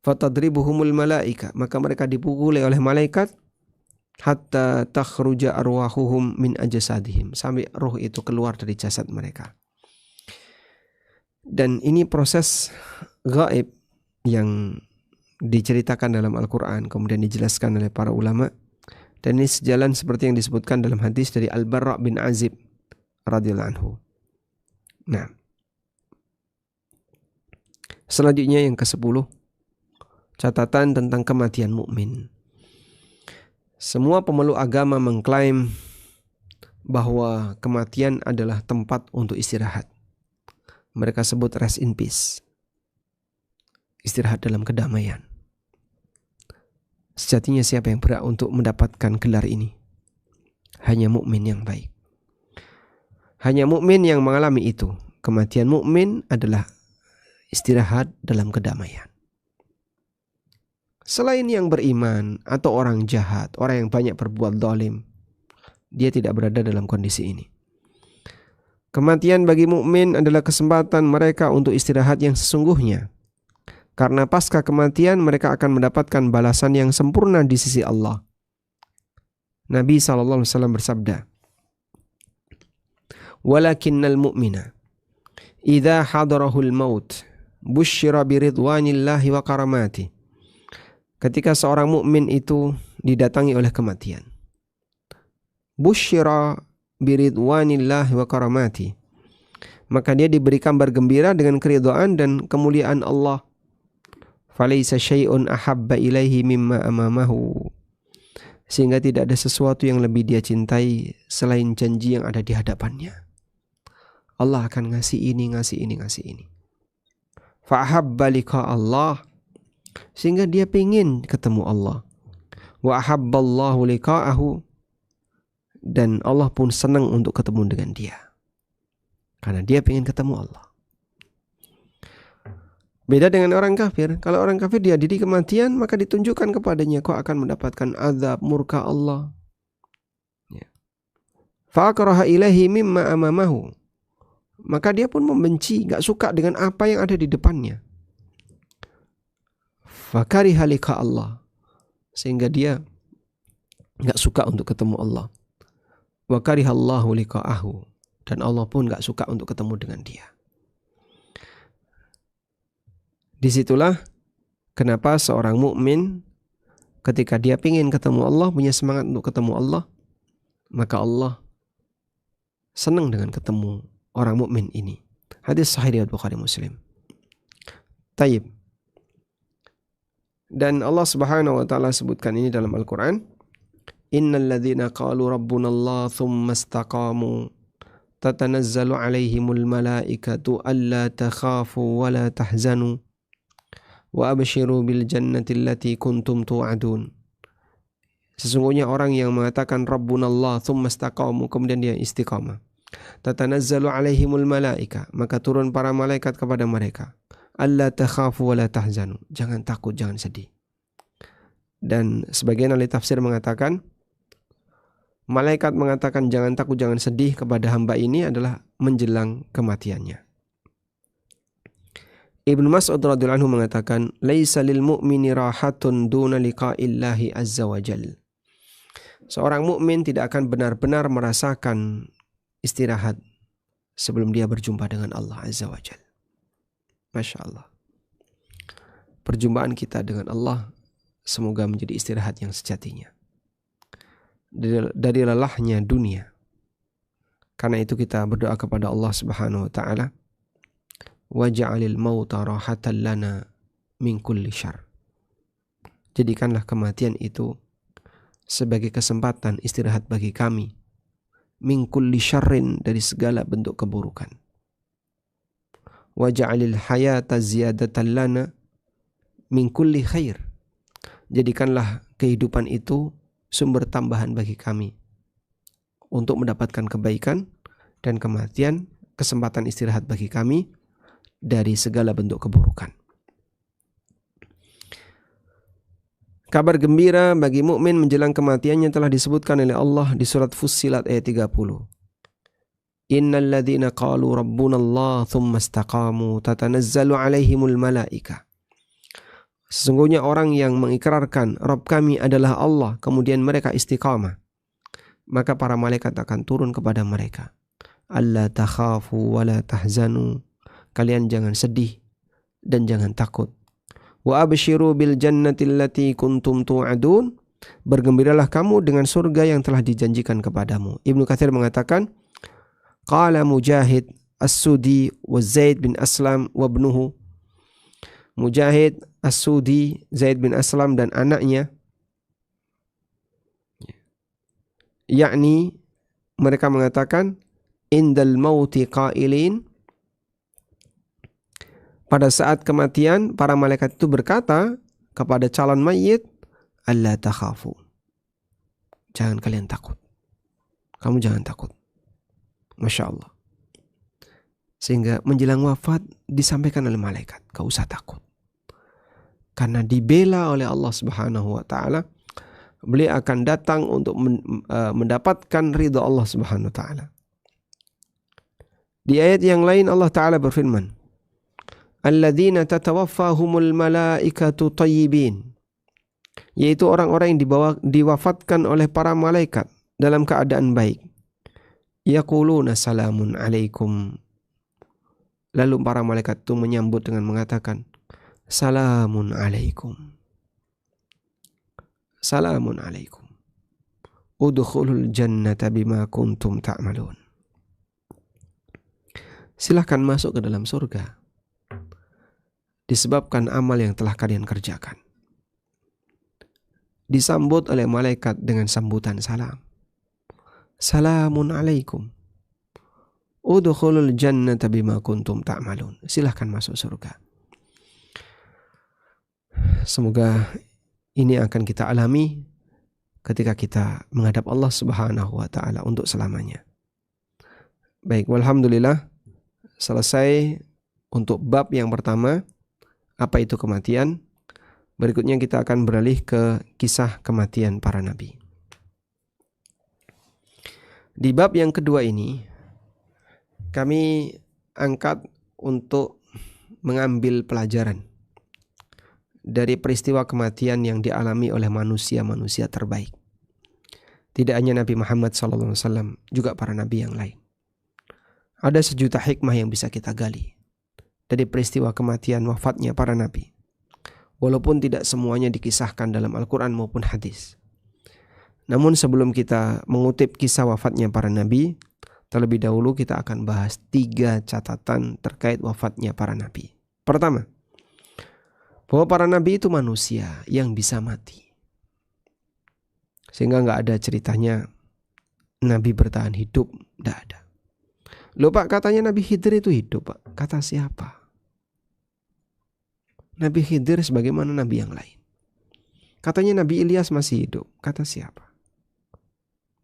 Fatadribuhumul malaika, maka mereka dipukuli oleh malaikat hatta takhruja arwahuhum min ajsadihim, sampai roh itu keluar dari jasad mereka. Dan ini proses gaib yang diceritakan dalam Al-Quran, kemudian dijelaskan oleh para ulama. Dan ini sejalan seperti yang disebutkan dalam hadis dari Al-Barra bin Azib radhiyallahu anhu. Nah, selanjutnya yang ke-10, catatan tentang kematian mukmin. Semua pemeluk agama mengklaim bahwa kematian adalah tempat untuk istirahat. Mereka sebut rest in peace, istirahat dalam kedamaian. Sejatinya siapa yang berhak untuk mendapatkan gelar ini? Hanya mukmin yang baik. Hanya mukmin yang mengalami itu. Kematian mukmin adalah istirahat dalam kedamaian. Selain yang beriman atau orang jahat, orang yang banyak berbuat zalim, dia tidak berada dalam kondisi ini. Kematian bagi mukmin adalah kesempatan mereka untuk istirahat yang sesungguhnya. Karena pasca kematian mereka akan mendapatkan balasan yang sempurna di sisi Allah. Nabi SAW bersabda, "Walakinnal mu'mina idza hadarahul maut busyira biridwanillahi wa karamati." Ketika seorang mukmin itu didatangi oleh kematian, busyira biridwanillahi wa karamati, maka dia diberi kabar gembira dengan keridhaan dan kemuliaan Allah. Falaisa syai'un ahabba ilaihi mimma amamahu. Sehingga tidak ada sesuatu yang lebih dia cintai selain janji yang ada di hadapannya. Allah akan ngasih ini, ngasih ini, ngasih ini. Fa'ahabba liqa Allah. Sehingga dia pengen ketemu Allah. Wa ahabballahu liqa'ahu. Dan Allah pun senang untuk ketemu dengan dia. Karena dia pengen ketemu Allah. Beda dengan orang kafir. Kalau orang kafir dihadiri kematian, maka ditunjukkan kepadanya kau akan mendapatkan azab murka Allah. Fa'akraha ilahi mimma amamahu. Maka dia pun membenci, gak suka dengan apa yang ada di depannya. Fakariha liqa Allah. Sehingga dia gak suka untuk ketemu Allah. Wa karihallahu liqa'ahu. Dan Allah pun gak suka untuk ketemu dengan dia. Disitulah kenapa seorang mukmin ketika dia ingin ketemu Allah, punya semangat untuk ketemu Allah, maka Allah senang dengan ketemu orang mukmin ini. Hadis sahih riwayat Bukhari Muslim. Taib. Dan Allah Subhanahu wa taala sebutkan ini dalam Al-Qur'an, innal ladzina qalu rabbunallah tsumma istaqamu tatanazzalu alaihimul malaikatu alla takhafu wa la tahzanu wa abshiru bil jannati allati kuntum tu'adun. Sesungguhnya orang yang mengatakan Rabbunallah tsumma istaqamu, kemudian dia istiqamah, tatanazzalu alaihimul malaika, maka turun para malaikat kepada mereka, alla takhafu wa la tahzanu, jangan takut, jangan sedih. Dan sebagian ahli tafsir mengatakan malaikat mengatakan jangan takut, jangan sedih kepada hamba ini adalah menjelang kematiannya. Ibnu Mas'ud radhiyallahu anhu mengatakan, "Laisa lil mu'mini rahatun duna liqa'illahi azza wa jalla." Seorang mukmin tidak akan benar-benar merasakan istirahat sebelum dia berjumpa dengan Allah azza wa jalla. Masya Allah. Perjumpaan kita dengan Allah semoga menjadi istirahat yang sejatinya dari lelahnya dunia. Karena itu kita berdoa kepada Allah Subhanahu wa taala, waj'alil mauta rahatan lana min kulli syarr. Jadikanlah kematian itu sebagai kesempatan istirahat bagi kami, min kulli syarrin, dari segala bentuk keburukan. Waj'alil hayata ziyadatan lana min kulli khair. Jadikanlah kehidupan itu sumber tambahan bagi kami untuk mendapatkan kebaikan, dan kematian kesempatan istirahat bagi kami dari segala bentuk keburukan. Kabar gembira bagi mukmin menjelang kematiannya telah disebutkan oleh Allah di surat Fussilat ayat 30. Innal ladzina qalu rabbunallah tsumma istaqamu tatanazzalu alaihimul malaika. Sesungguhnya orang yang mengikrarkan Rabb kami adalah Allah, kemudian mereka istiqamah, maka para malaikat akan turun kepada mereka. Alla takhafu wa la tahzanu. Kalian jangan sedih dan jangan takut. Wa abshiru bil jannati allati kuntum tu'adun. Bergembiralah kamu dengan surga yang telah dijanjikan kepadamu. Ibnu Katsir mengatakan, qala Mujahid As-Sudi wa Zaid bin Aslam wa ibnuhu. Mujahid As-Sudi, Zaid bin Aslam dan anaknya, yakni mereka mengatakan indal mauti qailin. Pada saat kematian, para malaikat itu berkata kepada calon mayit, alla takhafu. Jangan kalian takut. Kamu jangan takut. Masya Allah. Sehingga menjelang wafat disampaikan oleh malaikat, gak usah takut. Karena dibela oleh Allah Subhanahu wa taala, beliau akan datang untuk mendapatkan ridha Allah Subhanahu wa taala. Di ayat yang lain Allah taala berfirman, alladzina tatawaffahumul malaikatu thayyibin, yaitu orang-orang yang diwafatkan oleh para malaikat dalam keadaan baik. Yaquluna salamun alaikum. Lalu para malaikat itu menyambut dengan mengatakan, salamun alaikum. Salamun alaikum. Udkhulul jannata bima kuntum ta'malun. silahkan masuk ke dalam surga disebabkan amal yang telah kalian kerjakan. Disambut oleh malaikat dengan sambutan salam. Salamun alaikum. Udkhulul jannata bima kuntum ta'malun. Silahkan masuk surga. Semoga ini akan kita alami ketika kita menghadap Allah Subhanahu wa taala untuk selamanya. Baik, walhamdulillah selesai untuk bab yang pertama, apa itu kematian. Berikutnya kita akan beralih ke kisah kematian para nabi. Di bab yang kedua ini kami angkat untuk mengambil pelajaran dari peristiwa kematian yang dialami oleh manusia-manusia terbaik. Tidak hanya Nabi Muhammad SAW, juga para nabi yang lain. Ada sejuta hikmah yang bisa kita gali dari peristiwa kematian wafatnya para nabi. Walaupun tidak semuanya dikisahkan dalam Al-Quran maupun hadis. Namun sebelum kita mengutip kisah wafatnya para nabi, terlebih dahulu kita akan bahas 3 catatan terkait wafatnya para nabi. Pertama, bahwa para nabi itu manusia yang bisa mati. Sehingga gak ada ceritanya nabi bertahan hidup, gak ada. Loh Pak, katanya Nabi Khidir itu hidup Pak. Kata siapa? Nabi Khidir sebagaimana nabi yang lain. Katanya Nabi Ilyas masih hidup. Kata siapa?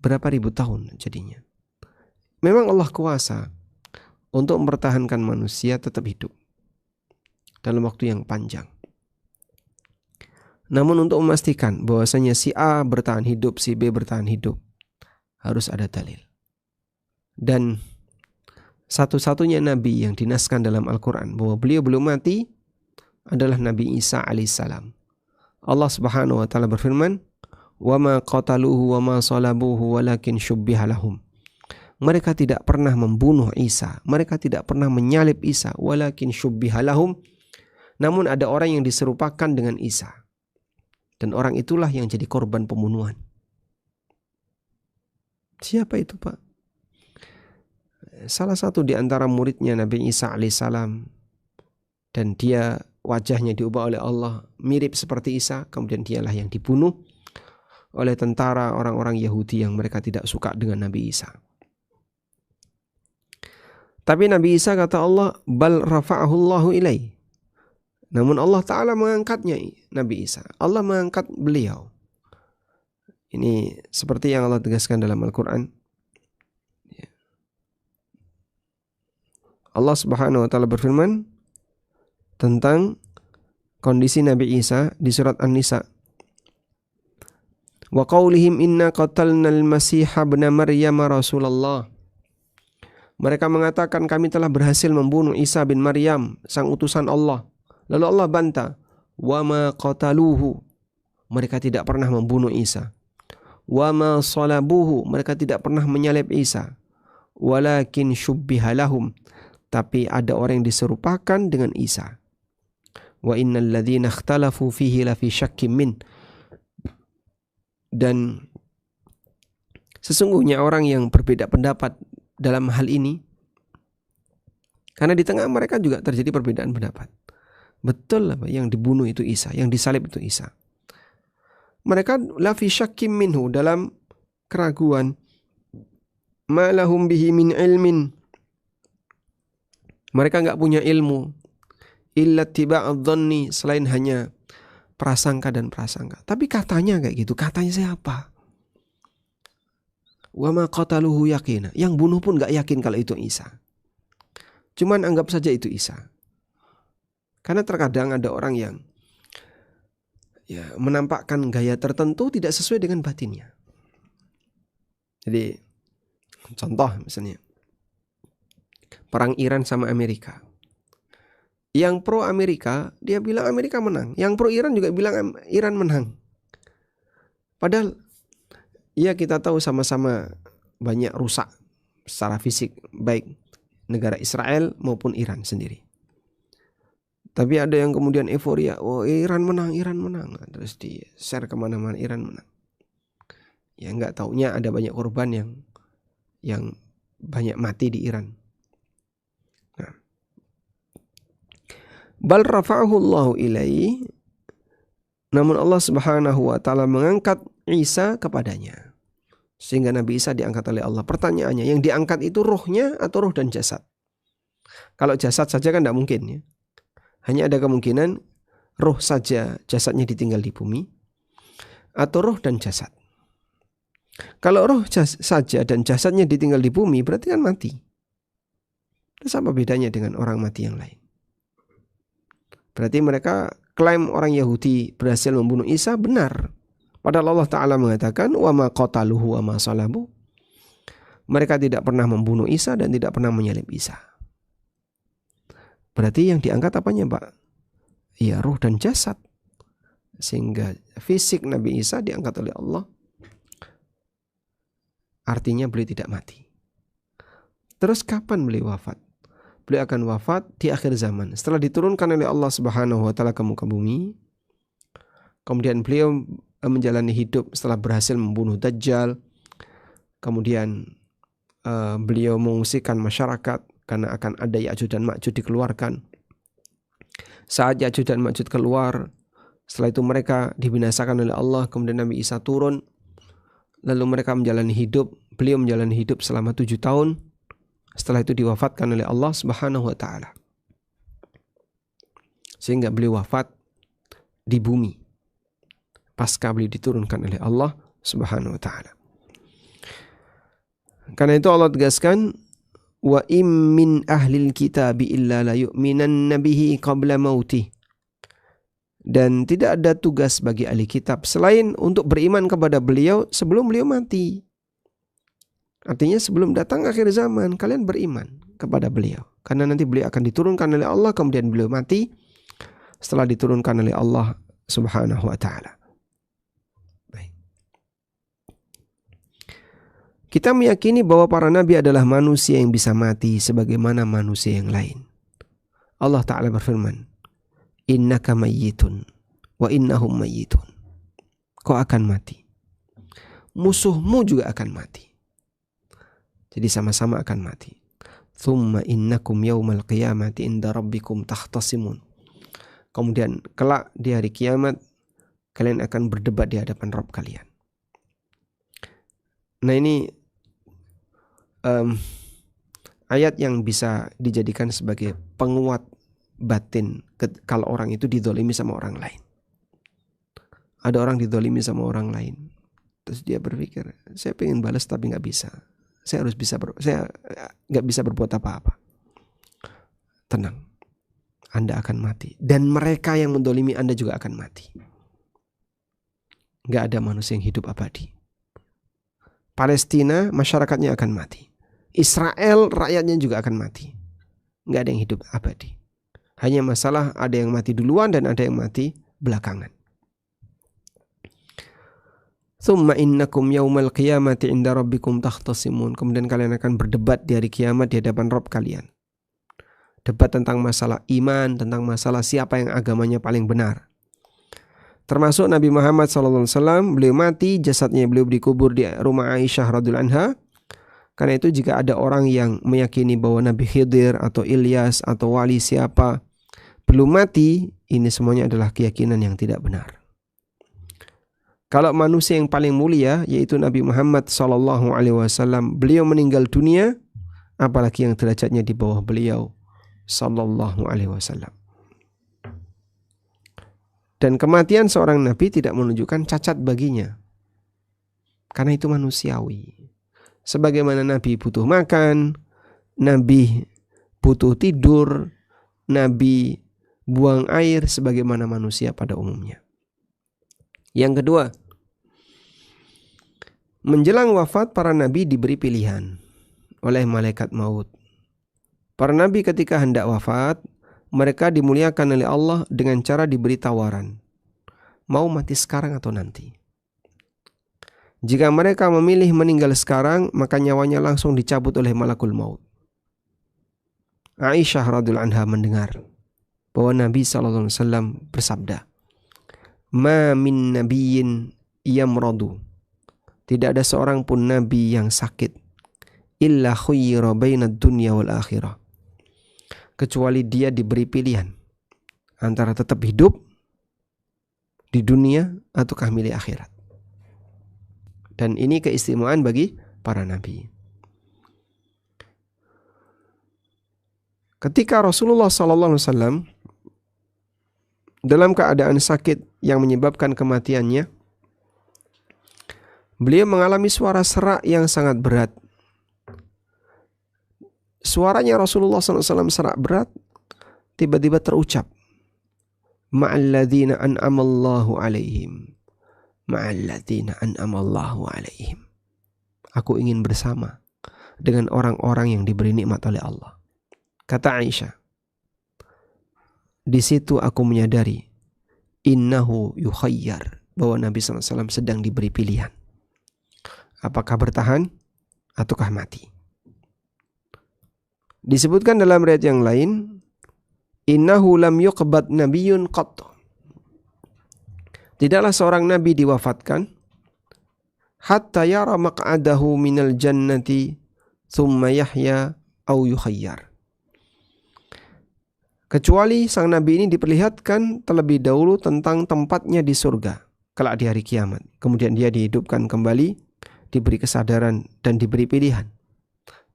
Berapa ribu tahun jadinya. Memang Allah kuasa untuk mempertahankan manusia tetap hidup dalam waktu yang panjang. Namun untuk memastikan bahwasanya si A bertahan hidup, si B bertahan hidup, harus ada dalil. Dan satu-satunya nabi yang dinaskan dalam Al-Quran bahwa beliau belum mati adalah Nabi Isa alaihissalam. Allah Subhanahu wa taala berfirman, "Wa ma qataluhu wa ma salabuhu walakin syubbiha lahum." Mereka tidak pernah membunuh Isa, mereka tidak pernah menyalib Isa, walakin syubbiha lahum. Namun ada orang yang diserupakan dengan Isa. Dan orang itulah yang jadi korban pembunuhan. Siapa itu Pak? Salah satu di antara muridnya Nabi Isa alaihissalam. Dan dia wajahnya diubah oleh Allah mirip seperti Isa. Kemudian dialah yang dibunuh oleh tentara orang-orang Yahudi yang mereka tidak suka dengan Nabi Isa. Tapi Nabi Isa kata Allah, bal rafa'ahu Allahu ilaih. Namun Allah Ta'ala mengangkatnya Nabi Isa. Allah mengangkat beliau. Ini seperti yang Allah tegaskan dalam Al-Quran. Allah Subhanahu wa taala berfirman tentang kondisi Nabi Isa di surat An-Nisa. Wa qaulihim inna qatalnal masiha ibna Maryam Rasulullah. Mereka mengatakan kami telah berhasil membunuh Isa bin Maryam, sang utusan Allah. Lalu Allah bantah, wa ma qataluhu. Mereka tidak pernah membunuh Isa. Wa ma salabuhu. Mereka tidak pernah menyalib Isa. Walakin syubbiha lahum. Tapi ada orang yang diserupakan dengan Isa. Wa innal ladzina ikhtalafu fihi lafi syakkim min. Dan sesungguhnya orang yang berbeda pendapat dalam hal ini, karena di tengah mereka juga terjadi perbedaan pendapat. Betul apa yang dibunuh itu Isa, yang disalib itu Isa. Mereka lafi syakkim minhu, dalam keraguan. Ma lahum bihi min ilmin. Mereka enggak punya ilmu. Illa tiba'adh dhanni, selain hanya prasangka dan prasangka. Tapi katanya kayak gitu. Katanya siapa? Wa ma qataluhu yaqina. Yang bunuh pun enggak yakin kalau itu Isa. Cuman anggap saja itu Isa. Karena terkadang ada orang yang menampakkan gaya tertentu tidak sesuai dengan batinnya. Jadi contoh misalnya perang Iran sama Amerika. Yang pro Amerika, dia bilang Amerika menang. Yang pro Iran juga bilang Iran menang. Padahal ya kita tahu sama-sama banyak rusak secara fisik, baik negara Israel maupun Iran sendiri. Tapi ada yang kemudian euforia, oh Iran menang, terus di share kemana-mana Iran menang. Ya nggak taunya ada banyak korban yang banyak mati di Iran. Bal rafa'ahu Allahu ilaihi, namun Allah Subhanahu wa taala mengangkat Isa kepadanya. Sehingga Nabi Isa diangkat oleh Allah. Pertanyaannya, yang diangkat itu ruhnya atau ruh dan jasad? Kalau jasad saja kan tidak mungkin ya. Hanya ada kemungkinan ruh saja, jasadnya ditinggal di bumi, atau ruh dan jasad. Kalau ruh saja dan jasadnya ditinggal di bumi, berarti kan mati. Terus apa bedanya dengan orang mati yang lain? Berarti mereka klaim orang Yahudi berhasil membunuh Isa benar. Padahal Allah Ta'ala mengatakan, wa ma qataluhu wa ma salabu. Mereka tidak pernah membunuh Isa dan tidak pernah menyalib Isa. Berarti yang diangkat apanya, Pak? Ya, ruh dan jasad. Sehingga fisik Nabi Isa diangkat oleh Allah. Artinya beliau tidak mati. Terus kapan beliau wafat? Beliau akan wafat di akhir zaman. Setelah diturunkan oleh Allah Subhanahu wa taala ke muka bumi. Kemudian beliau menjalani hidup setelah berhasil membunuh Dajjal. Kemudian beliau mengungsikan masyarakat karena akan ada Ya'juj dan Ma'juj dikeluarkan. Saat Ya'juj dan Ma'juj keluar, setelah itu mereka dibinasakan oleh Allah. Kemudian Nabi Isa turun. Lalu mereka menjalani hidup. Beliau menjalani hidup selama 7 tahun. Setelah itu diwafatkan oleh Allah Subhanahu wa taala. Sehingga beliau wafat di bumi. Pasca beliau diturunkan oleh Allah Subhanahu wa taala. Karena itu Allah tegaskan, wa im min ahlil kitabi illa la yu'minanna bihi qabla mautih. Dan tidak ada tugas bagi ahli kitab selain untuk beriman kepada beliau sebelum beliau mati. Artinya sebelum datang akhir zaman, kalian beriman kepada beliau. Karena nanti beliau akan diturunkan oleh Allah, kemudian beliau mati setelah diturunkan oleh Allah Subhanahu wa ta'ala. Baik. Kita meyakini bahwa para nabi adalah manusia yang bisa mati sebagaimana manusia yang lain. Allah Ta'ala berfirman, innaka mayyitun wa innahum mayyitun. Kau akan mati. Musuhmu juga akan mati. Jadi sama-sama akan mati. Thumma innakum yawmal qiyamati inda rabbikum takhtasimun. Kemudian kelak di hari kiamat kalian akan berdebat di hadapan Rabb kalian. Nah ini ayat yang bisa dijadikan sebagai penguat batin kalau orang itu didolimi sama orang lain. Ada orang didolimi sama orang lain, terus dia berpikir, saya pengen balas tapi nggak bisa. Saya nggak bisa berbuat apa-apa. Tenang, Anda akan mati. Dan mereka yang mendolimi Anda juga akan mati. Nggak ada manusia yang hidup abadi. Palestina masyarakatnya akan mati. Israel rakyatnya juga akan mati. Nggak ada yang hidup abadi. Hanya masalah ada yang mati duluan dan ada yang mati belakangan. Tsumma innakum yaumal qiyamati inda rabbikum takhtasimun. Kemudian kalian akan berdebat di hari kiamat di hadapan Rabb kalian. Debat tentang masalah iman, tentang masalah siapa yang agamanya paling benar. Termasuk Nabi Muhammad SAW, beliau mati, jasadnya beliau dikubur di rumah Aisyah radhiyallahu anha. Karena itu jika ada orang yang meyakini bahwa Nabi Khidir atau Ilyas atau wali siapa belum mati, ini semuanya adalah keyakinan yang tidak benar. Kalau manusia yang paling mulia yaitu Nabi Muhammad SAW, beliau meninggal dunia, apalagi yang derajatnya di bawah beliau SAW. Dan kematian seorang Nabi tidak menunjukkan cacat baginya, karena itu manusiawi. Sebagaimana Nabi butuh makan, Nabi butuh tidur, Nabi buang air sebagaimana manusia pada umumnya. Yang kedua, menjelang wafat para nabi diberi pilihan oleh malaikat maut. Para nabi ketika hendak wafat, mereka dimuliakan oleh Allah dengan cara diberi tawaran. Mau mati sekarang atau nanti? Jika mereka memilih meninggal sekarang, maka nyawanya langsung dicabut oleh malakul maut. Aisyah radhiyallahu anha mendengar bahwa Nabi SAW bersabda, ma min nabiyyin yamradu. Tidak ada seorang pun nabi yang sakit illa khuyyira bainad dunya wal akhirah, kecuali dia diberi pilihan antara tetap hidup di dunia ataukah milih akhirat. Dan ini keistimewaan bagi para nabi. Ketika Rasulullah SAW dalam keadaan sakit yang menyebabkan kematiannya, beliau mengalami suara serak yang sangat berat. Suaranya Rasulullah SAW serak berat, tiba-tiba terucap, ma'alladzina an'amallahu alaihim, ma'alladzina an'amallahu alaihim. Aku ingin bersama dengan orang-orang yang diberi nikmat oleh Allah. Kata Aisyah, di situ aku menyadari innahu yukhayyar, bahwa Nabi SAW sedang diberi pilihan, apakah bertahan ataukah mati. Disebutkan dalam riwayat yang lain, innahu lam yuqbad nabiyyun qat. Tidaklah seorang nabi diwafatkan hatta yara maq'adahu minal jannati thumma yahya au yukhayyar. Kecuali sang nabi ini diperlihatkan terlebih dahulu tentang tempatnya di surga kelak di hari kiamat. Kemudian dia dihidupkan kembali, diberi kesadaran dan diberi pilihan,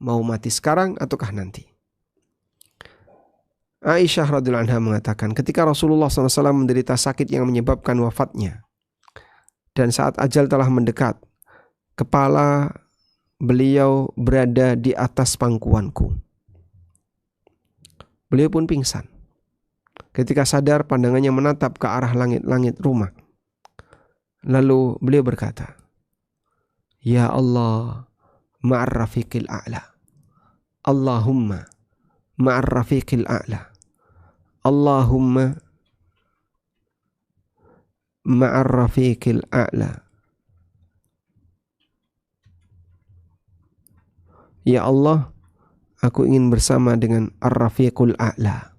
mau mati sekarang ataukah nanti. Aisyah radhiyallahu anha mengatakan, ketika Rasulullah SAW menderita sakit yang menyebabkan wafatnya, dan saat ajal telah mendekat, kepala beliau berada di atas pangkuanku. Beliau pun pingsan. Ketika sadar, pandangannya menatap ke arah langit-langit rumah. Lalu beliau berkata, Ya Allah, ma'ar rafiqil a'la. Allahumma ma'ar rafiqil a'la. Allahumma ma'ar rafiqil a'la. Ya Allah, aku ingin bersama dengan ar-rafiqul a'la.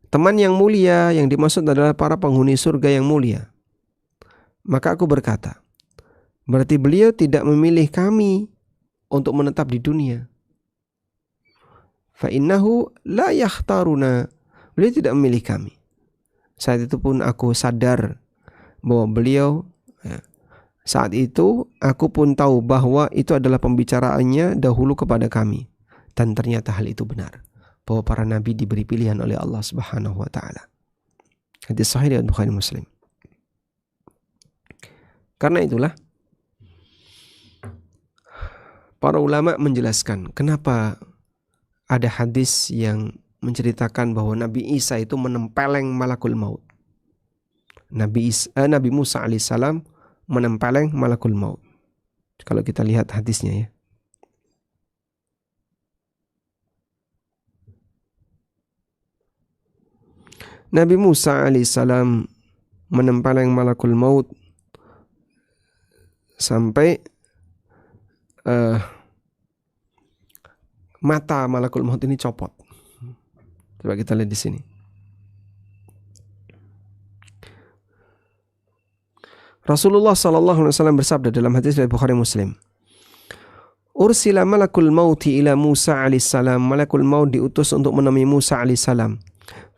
Teman yang mulia yang dimaksud adalah para penghuni surga yang mulia. Maka aku berkata, berarti beliau tidak memilih kami untuk menetap di dunia. Fa innahu la yakhtaruna. Beliau tidak memilih kami. Saat itu pun aku sadar bahwa beliau, saat itu aku pun tahu bahwa itu adalah pembicaraannya dahulu kepada kami. Dan ternyata hal itu benar, bahwa para nabi diberi pilihan oleh Allah Subhanahu wa taala. Hadis sahih riwayat Bukhari Muslim. Karena itulah para ulama menjelaskan kenapa ada hadis yang menceritakan bahwa Nabi Isa itu menempeleng malakul maut. Nabi Musa alaihissalam menempeleng malakul maut. Kalau kita lihat hadisnya ya. Nabi Musa alaihissalam menempeleng malakul maut sampai mata malakul maut ini copot. Coba kita lihat di sini. Rasulullah SAW bersabda dalam hadis dari Bukhari Muslim, Ursila malakul mauti ila Musa alaihissalam. Malakul maut diutus untuk menemui Musa alaihissalam.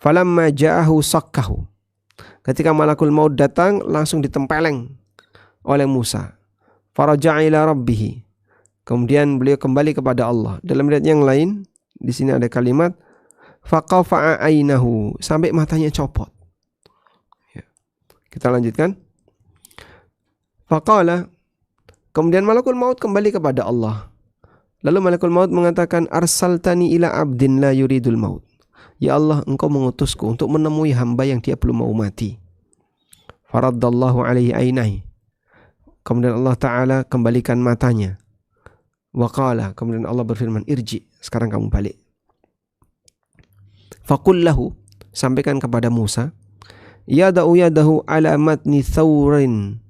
Falamma ja'ahu sakkahu. Ketika malakul maut datang, langsung ditempeleng oleh Musa. Faraja'a ila rabbih. Kemudian beliau kembali kepada Allah. Dalam riwayat yang lain, di sini ada kalimat faqafa'a ainahu, sampai matanya copot. Ya. Kita lanjutkan. Faqala, kemudian malakul maut kembali kepada Allah. Lalu malakul maut mengatakan, arsaltani ila abdin la yuridul maut. Ya Allah, engkau mengutusku untuk menemui hamba yang dia belum mau mati. Faraddallahu alaihi ainai. Kemudian Allah Ta'ala kembalikan matanya. Waqala, kemudian Allah berfirman, irji, sekarang kamu balik. Faqul lahu, sampaikan kepada Musa, yada'u yadahu ala matni thawrin,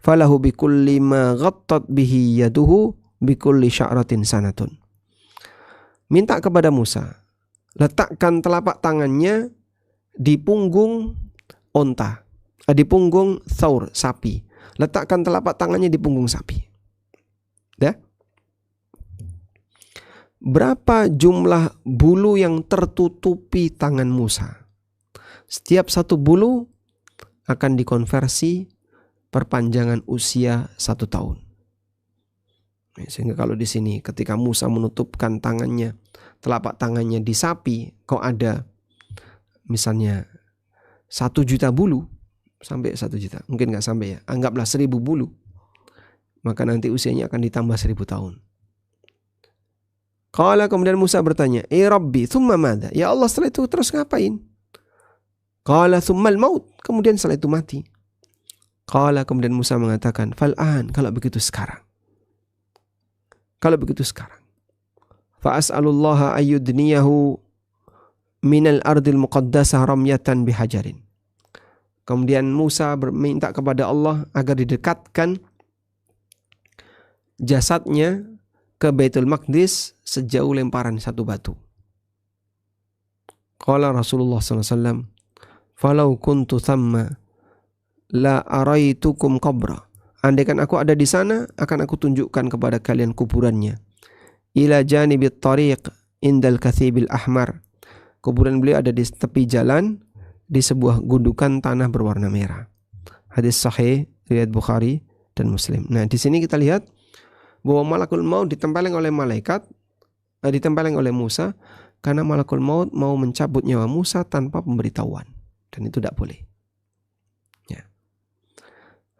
falahu bikulli ma ghattat bihi yaduhu bikulli sya'ratin sanatun. Minta kepada Musa, letakkan telapak tangannya di punggung onta, di punggung thawr, sapi. Letakkan telapak tangannya di punggung sapi. Ya? berapa jumlah bulu yang tertutupi tangan Musa. Setiap satu bulu akan dikonversi perpanjangan usia 1 tahun. Sehingga kalau di sini ketika Musa menutupkan tangannya, telapak tangannya di sapi, kok ada misalnya 1 juta bulu, sampai 1 juta, mungkin nggak sampai ya, anggaplah 1000 bulu, maka nanti usianya akan ditambah 1000 tahun. Qala, kemudian Musa bertanya, Rabbi, thumma madha? Ya Allah, setelah itu terus ngapain? Qala thummal maut, kemudian setelah itu mati. Qala, kemudian Musa mengatakan, fal'an, kalau begitu sekarang. Kalau begitu sekarang. Fa'as'alullaha ayyudniyahu minal ardil muqaddasah ramyatan bihajarin. Kemudian Musa meminta kepada Allah agar didekatkan jasadnya ke Baitul Maqdis sejauh lemparan 1 batu. Qala Rasulullah SAW, falau kuntu thamma la araitukum qabra. Andaikan aku ada di sana, akan aku tunjukkan kepada kalian kuburannya. Ila janibit tariq indal kathibil ahmar. Kuburan beliau ada di tepi jalan di sebuah gundukan tanah berwarna merah. Hadis sahih riwayat Bukhari dan Muslim. Nah, di sini kita lihat bahwa malakul maut ditempeleng oleh ditempeleng oleh Musa karena malakul maut mau mencabut nyawa Musa tanpa pemberitahuan, dan itu tidak boleh. Ya.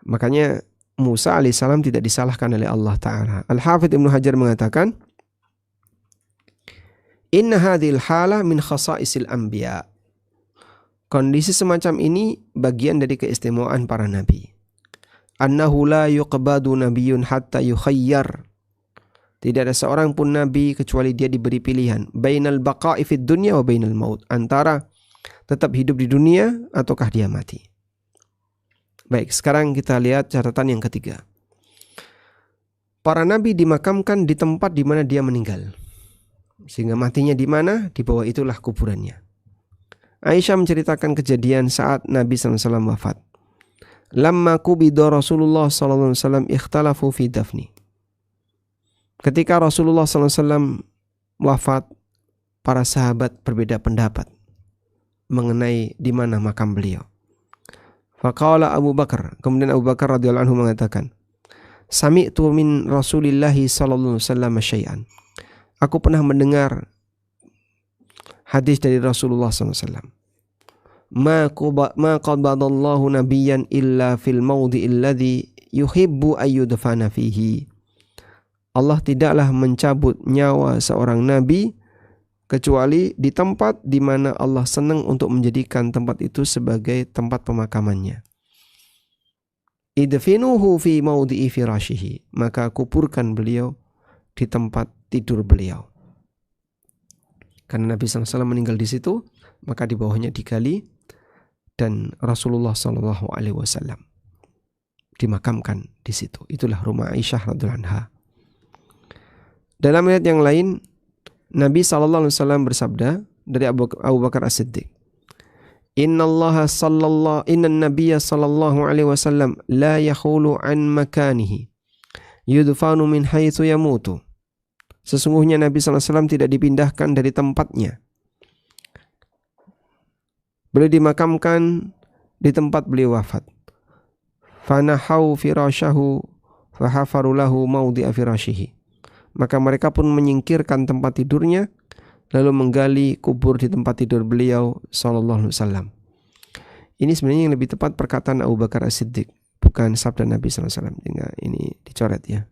Makanya Musa alaihissalam tidak disalahkan oleh Allah Ta'ala. Al-Hafidh Ibnu Hajar mengatakan, inna hadhil hala min khasa'isil anbiya. Kondisi semacam ini bagian dari keistimewaan para nabi. Annahu la yuqbadu nabiyyun hatta yukhayyar. Tidak ada seorang pun nabi kecuali dia diberi pilihan bainal baqa'i fid dunya wa bainal maut, antara tetap hidup di dunia ataukah dia mati. Baik, sekarang kita lihat catatan yang ketiga. Para nabi dimakamkan di tempat di mana dia meninggal. Sehingga matinya di mana, di bawah itulah kuburannya. Aisyah menceritakan kejadian saat Nabi SAW wafat. Lamma qubida Rasulullah SAW ikhtalafu fi dafni. Ketika Rasulullah SAW wafat, para sahabat berbeda pendapat mengenai di mana makam beliau. Faqala Abu Bakar, kemudian Abu Bakar radhiyallahu anhu mengatakan, sami'tu min Rasulillahi sallallahu alaihi wasallam syai'an. Aku pernah mendengar hadis dari Rasulullah sallallahu alaihi wasallam. Ma qabadallahu nabiyyan illa fil mawdi'il ladzi yuhibbu ayyudfana fihi. Allah tidaklah mencabut nyawa seorang nabi kecuali di tempat di mana Allah senang untuk menjadikan tempat itu sebagai tempat pemakamannya. Idfinuhu fi mawdi'i firashihi, maka kuburkan beliau di tempat tidur beliau. Karena Nabi SAW meninggal di situ, maka di bawahnya digali dan Rasulullah SAW dimakamkan di situ. Itulah rumah Aisyah radhiyallahu anha. Dalam ayat yang lain, Nabi SAW bersabda dari Abu Bakar As-Siddiq, Inna nabiyya sallallahu alaihi wasallam la yakhulu an makanihi yudfanu min haitsu yamutu. Sesungguhnya Nabi SAW tidak dipindahkan dari tempatnya. Beliau dimakamkan di tempat beliau wafat. Fanahau firasyahu fahafaru lahu mawdi'a firasyihi. Maka mereka pun menyingkirkan tempat tidurnya, lalu menggali kubur di tempat tidur beliau sallallahu alaihi wasallam. Ini sebenarnya yang lebih tepat perkataan Abu Bakar As-Siddiq, bukan sabda Nabi sallallahu alaihi wasallam. Ini dicoret ya.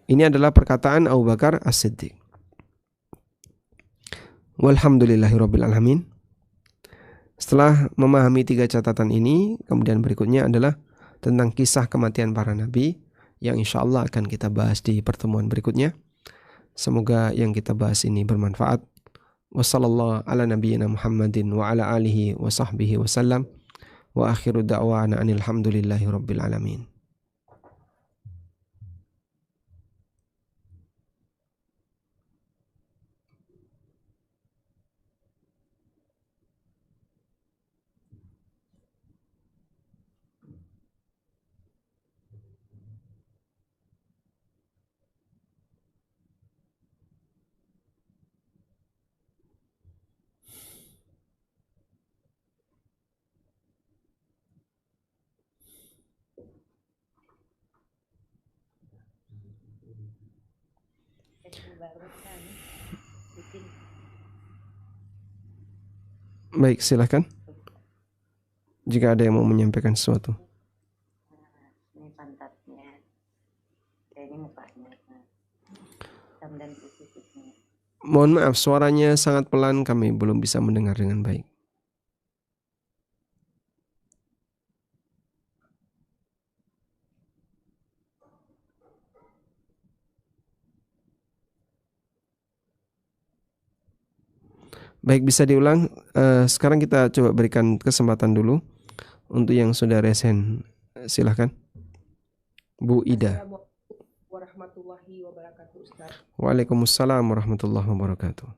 Ini adalah perkataan Abu Bakar As-Siddiq. Walhamdulillahirabbil alamin. Setelah memahami 3 catatan ini, kemudian berikutnya adalah tentang kisah kematian para nabi yang insyaAllah akan kita bahas di pertemuan berikutnya. Semoga yang kita bahas ini bermanfaat. Wassallallahu ala nabiyyina Muhammadin wa ala alihi wa sahbihi wasallam. Wa akhiru da'wana anil hamdulillahi rabbil alamin. Baik, silakan. Jika ada yang mau menyampaikan sesuatu. Ini pantatnya, ini mukanya, dan titik-titiknya. Mohon maaf, suaranya sangat pelan, kami belum bisa mendengar dengan baik. Baik, bisa diulang. Sekarang kita coba berikan kesempatan dulu untuk yang sudah resen. Silahkan, Bu Ida. Assalamualaikum warahmatullahi wabarakatuh, Ustaz. Waalaikumsalam warahmatullahi wabarakatuh.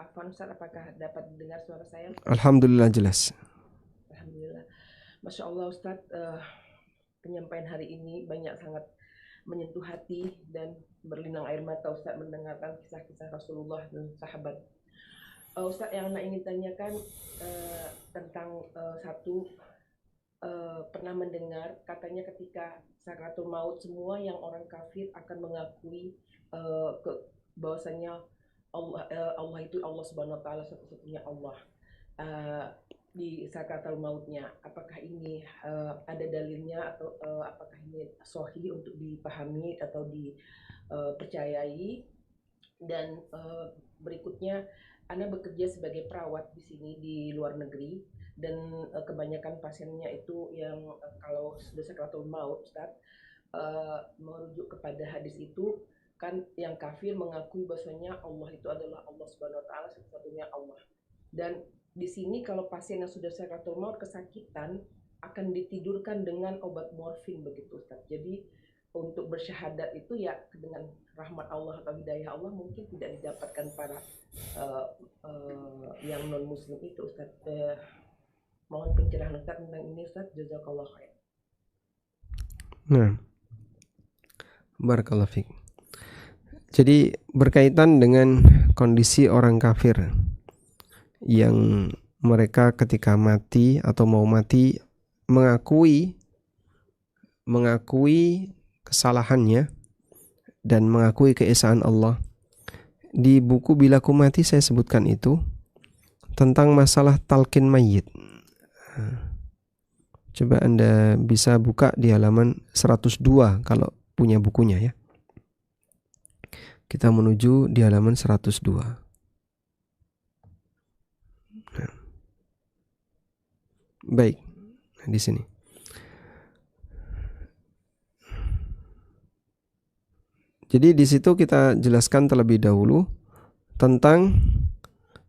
Afwan Ustaz, apakah dapat dengar suara saya? Alhamdulillah jelas. Alhamdulillah. Masya Allah Ustaz, penyampaian hari ini sangat menyentuh hati dan berlinang air mata Ustaz mendengarkan kisah-kisah Rasulullah dan sahabat. Ustaz, yang ingin tanyakan tentang pernah mendengar katanya ketika sakaratul maut semua yang orang kafir akan mengakui bahwasanya Allah itu Allah Subhanahu wa taala, satu-satunya Allah di sakaratul mautnya. Apakah ini ada dalilnya atau apakah ini sahih untuk dipahami atau dipercayai? Dan berikutnya, Ana bekerja sebagai perawat di sini di luar negeri, dan kebanyakan pasiennya itu yang kalau sudah sakaratul maut, Ustaz, merujuk kepada hadis itu kan, yang kafir mengakui bahwasanya Allah itu adalah Allah Subhanahu wa taala, satu-satunya Allah. Dan di sini kalau pasien yang sudah sakaratul maut kesakitan akan ditidurkan dengan obat morfin begitu, Ustaz. Jadi untuk bersyahadat itu ya dengan rahmat Allah atau hidayah Allah mungkin tidak didapatkan para yang non muslim itu, Ustaz. Mohon pencerahan Ustaz tentang ini, Ustaz. Jazakallah khair. Nah, barakallahu fiik. Jadi berkaitan dengan kondisi orang kafir yang mereka ketika mati atau mau mati mengakui kesalahannya dan mengakui keesaan Allah. Di buku Bila Ku Mati saya sebutkan itu tentang masalah talqin mayit. Coba Anda bisa buka di halaman 102 kalau punya bukunya ya. Kita menuju di halaman 102. Nah. Baik, di sini. Jadi di situ kita jelaskan terlebih dahulu tentang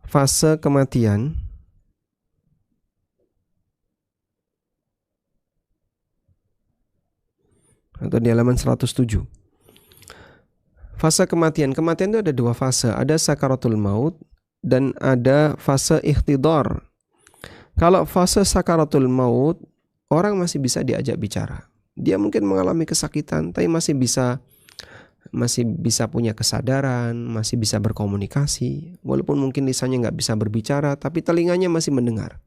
fase kematian atau di halaman 107. Fase kematian itu ada dua fase, ada sakaratul maut dan ada fase ikhtidar. Kalau fase sakaratul maut, orang masih bisa diajak bicara. Dia mungkin mengalami kesakitan, tapi masih bisa punya kesadaran, masih bisa berkomunikasi. Walaupun mungkin lisannya nggak bisa berbicara, tapi telinganya masih mendengar.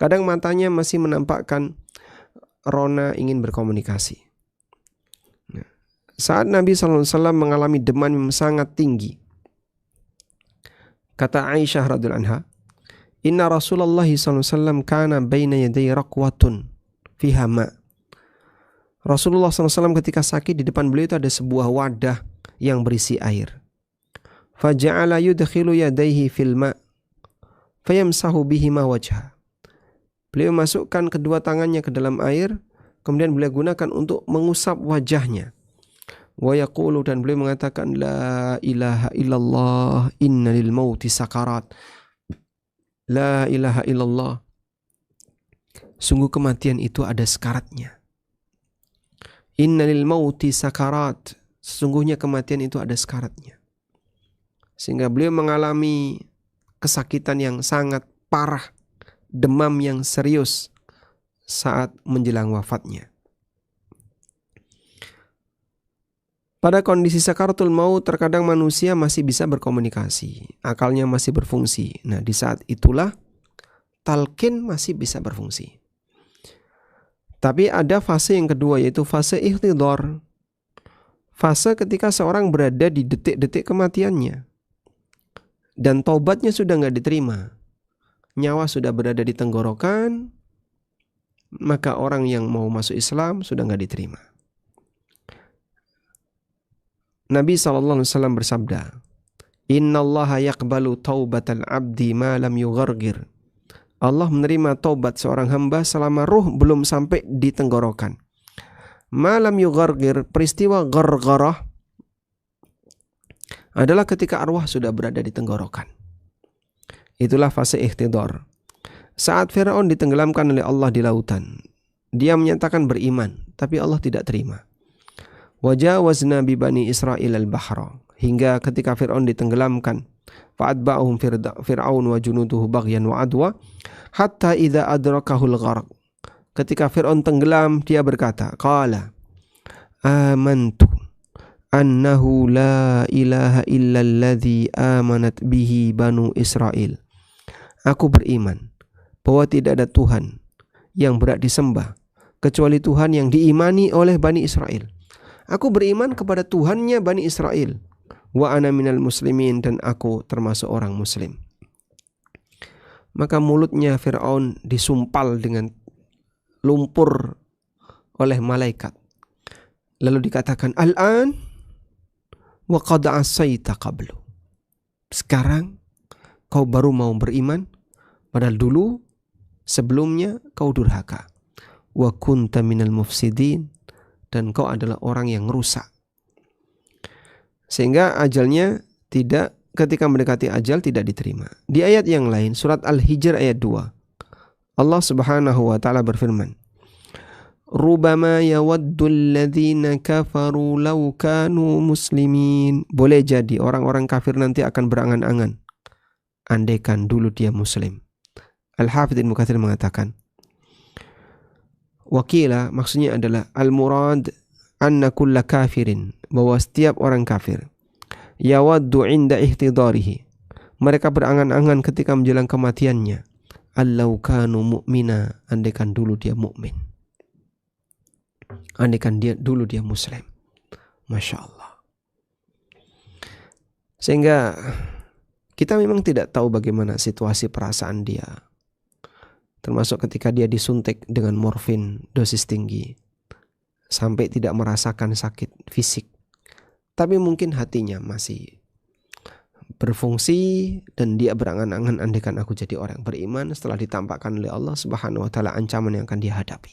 Kadang matanya masih menampakkan rona ingin berkomunikasi. Nah, saat Nabi SAW mengalami demam yang sangat tinggi, kata Aisyah radhiyallahu anha, Inna Rasulullah SAW kana baina yaday raqwatun fiha ma. Rasulullah SAW ketika sakit, di depan beliau itu ada sebuah wadah yang berisi air. Faja'ala yudkhilu yadayhi fil ma' fayamsahu bihima wajha. Beliau masukkan kedua tangannya ke dalam air, kemudian beliau gunakan untuk mengusap wajahnya. Wa yaqulu, dan beliau mengatakan, La ilaha illallah inna lil mauti sakarat. La ilaha illallah, sungguh kematian itu ada sekaratnya. Inna lil mauti sakarat, sesungguhnya kematian itu ada sekaratnya. Sehingga beliau mengalami kesakitan yang sangat parah, demam yang serius saat menjelang wafatnya. Pada kondisi sakaratul maut, terkadang manusia masih bisa berkomunikasi, akalnya masih berfungsi. Nah, di saat itulah talqin masih bisa berfungsi. Tapi ada fase yang kedua, yaitu fase ikhtidar. fase ketika seorang berada di detik-detik kematiannya dan taubatnya sudah nggak diterima, nyawa sudah berada di tenggorokan, maka orang yang mau masuk Islam sudah nggak diterima. Nabi SAW bersabda, Innallaha yaqbalu taubatal abdi ma lam yughargir. Allah menerima taubat seorang hamba selama ruh belum sampai di tenggorokan. Ma lam yughargir, peristiwa ghargharah adalah ketika arwah sudah berada di tenggorokan. Itulah fase ihtidar. Saat Fir'aun ditenggelamkan oleh Allah di lautan, dia menyatakan beriman, tapi Allah tidak terima. Wajawazna bi bani Israil al-bahra, hingga ketika Fir'aun ditenggelamkan, fa'atba'ahum Fir'aun wa junuduhu baghyan wa adwa hatta idza adrakahul gharq. Ketika Fir'aun tenggelam, dia berkata, qala amantu annahu la ilaha illalladzi amanat bihi banu Israil. Aku beriman bahwa tidak ada Tuhan yang berhak disembah kecuali Tuhan yang diimani oleh Bani Israel. Aku beriman kepada Tuhannya Bani Israel. Wa ana minal muslimin, dan aku termasuk orang muslim. Maka mulutnya Fir'aun disumpal dengan lumpur oleh malaikat. Lalu dikatakan, Al-an wa qad asaita qablu. Sekarang kau baru mau beriman, padahal dulu sebelumnya kau durhaka. Wa kunta minal mufsidin, dan kau adalah orang yang rusak. Sehingga ajalnya tidak, ketika mendekati ajal tidak diterima. Di ayat yang lain, surat Al-Hijr ayat 2, Allah Subhanahu wa taala berfirman, Rubama yawaddu alladhina kafaru law kanu muslimin. Boleh jadi orang-orang kafir nanti akan berangan-angan, andaikan dulu dia muslim. Al-Hafidz Ibnu Katsir mengatakan, wakila, maksudnya adalah al-murad anna kulla kafirin, bahwa setiap orang kafir, yawaddu inda ihtidarihi, mereka berangan-angan ketika menjelang kematiannya, allau kanu mu'mina, andaikan dulu dia mukmin, andaikan dia dulu dia muslim. Masya Allah. Sehingga kita memang tidak tahu bagaimana situasi perasaan dia, termasuk ketika dia disuntik dengan morfin dosis tinggi sampai tidak merasakan sakit fisik, tapi mungkin hatinya masih berfungsi dan dia berangan-angan, andaikan aku jadi orang beriman setelah ditampakkan oleh Allah Subhanahu wa taala ancaman yang akan dia hadapi.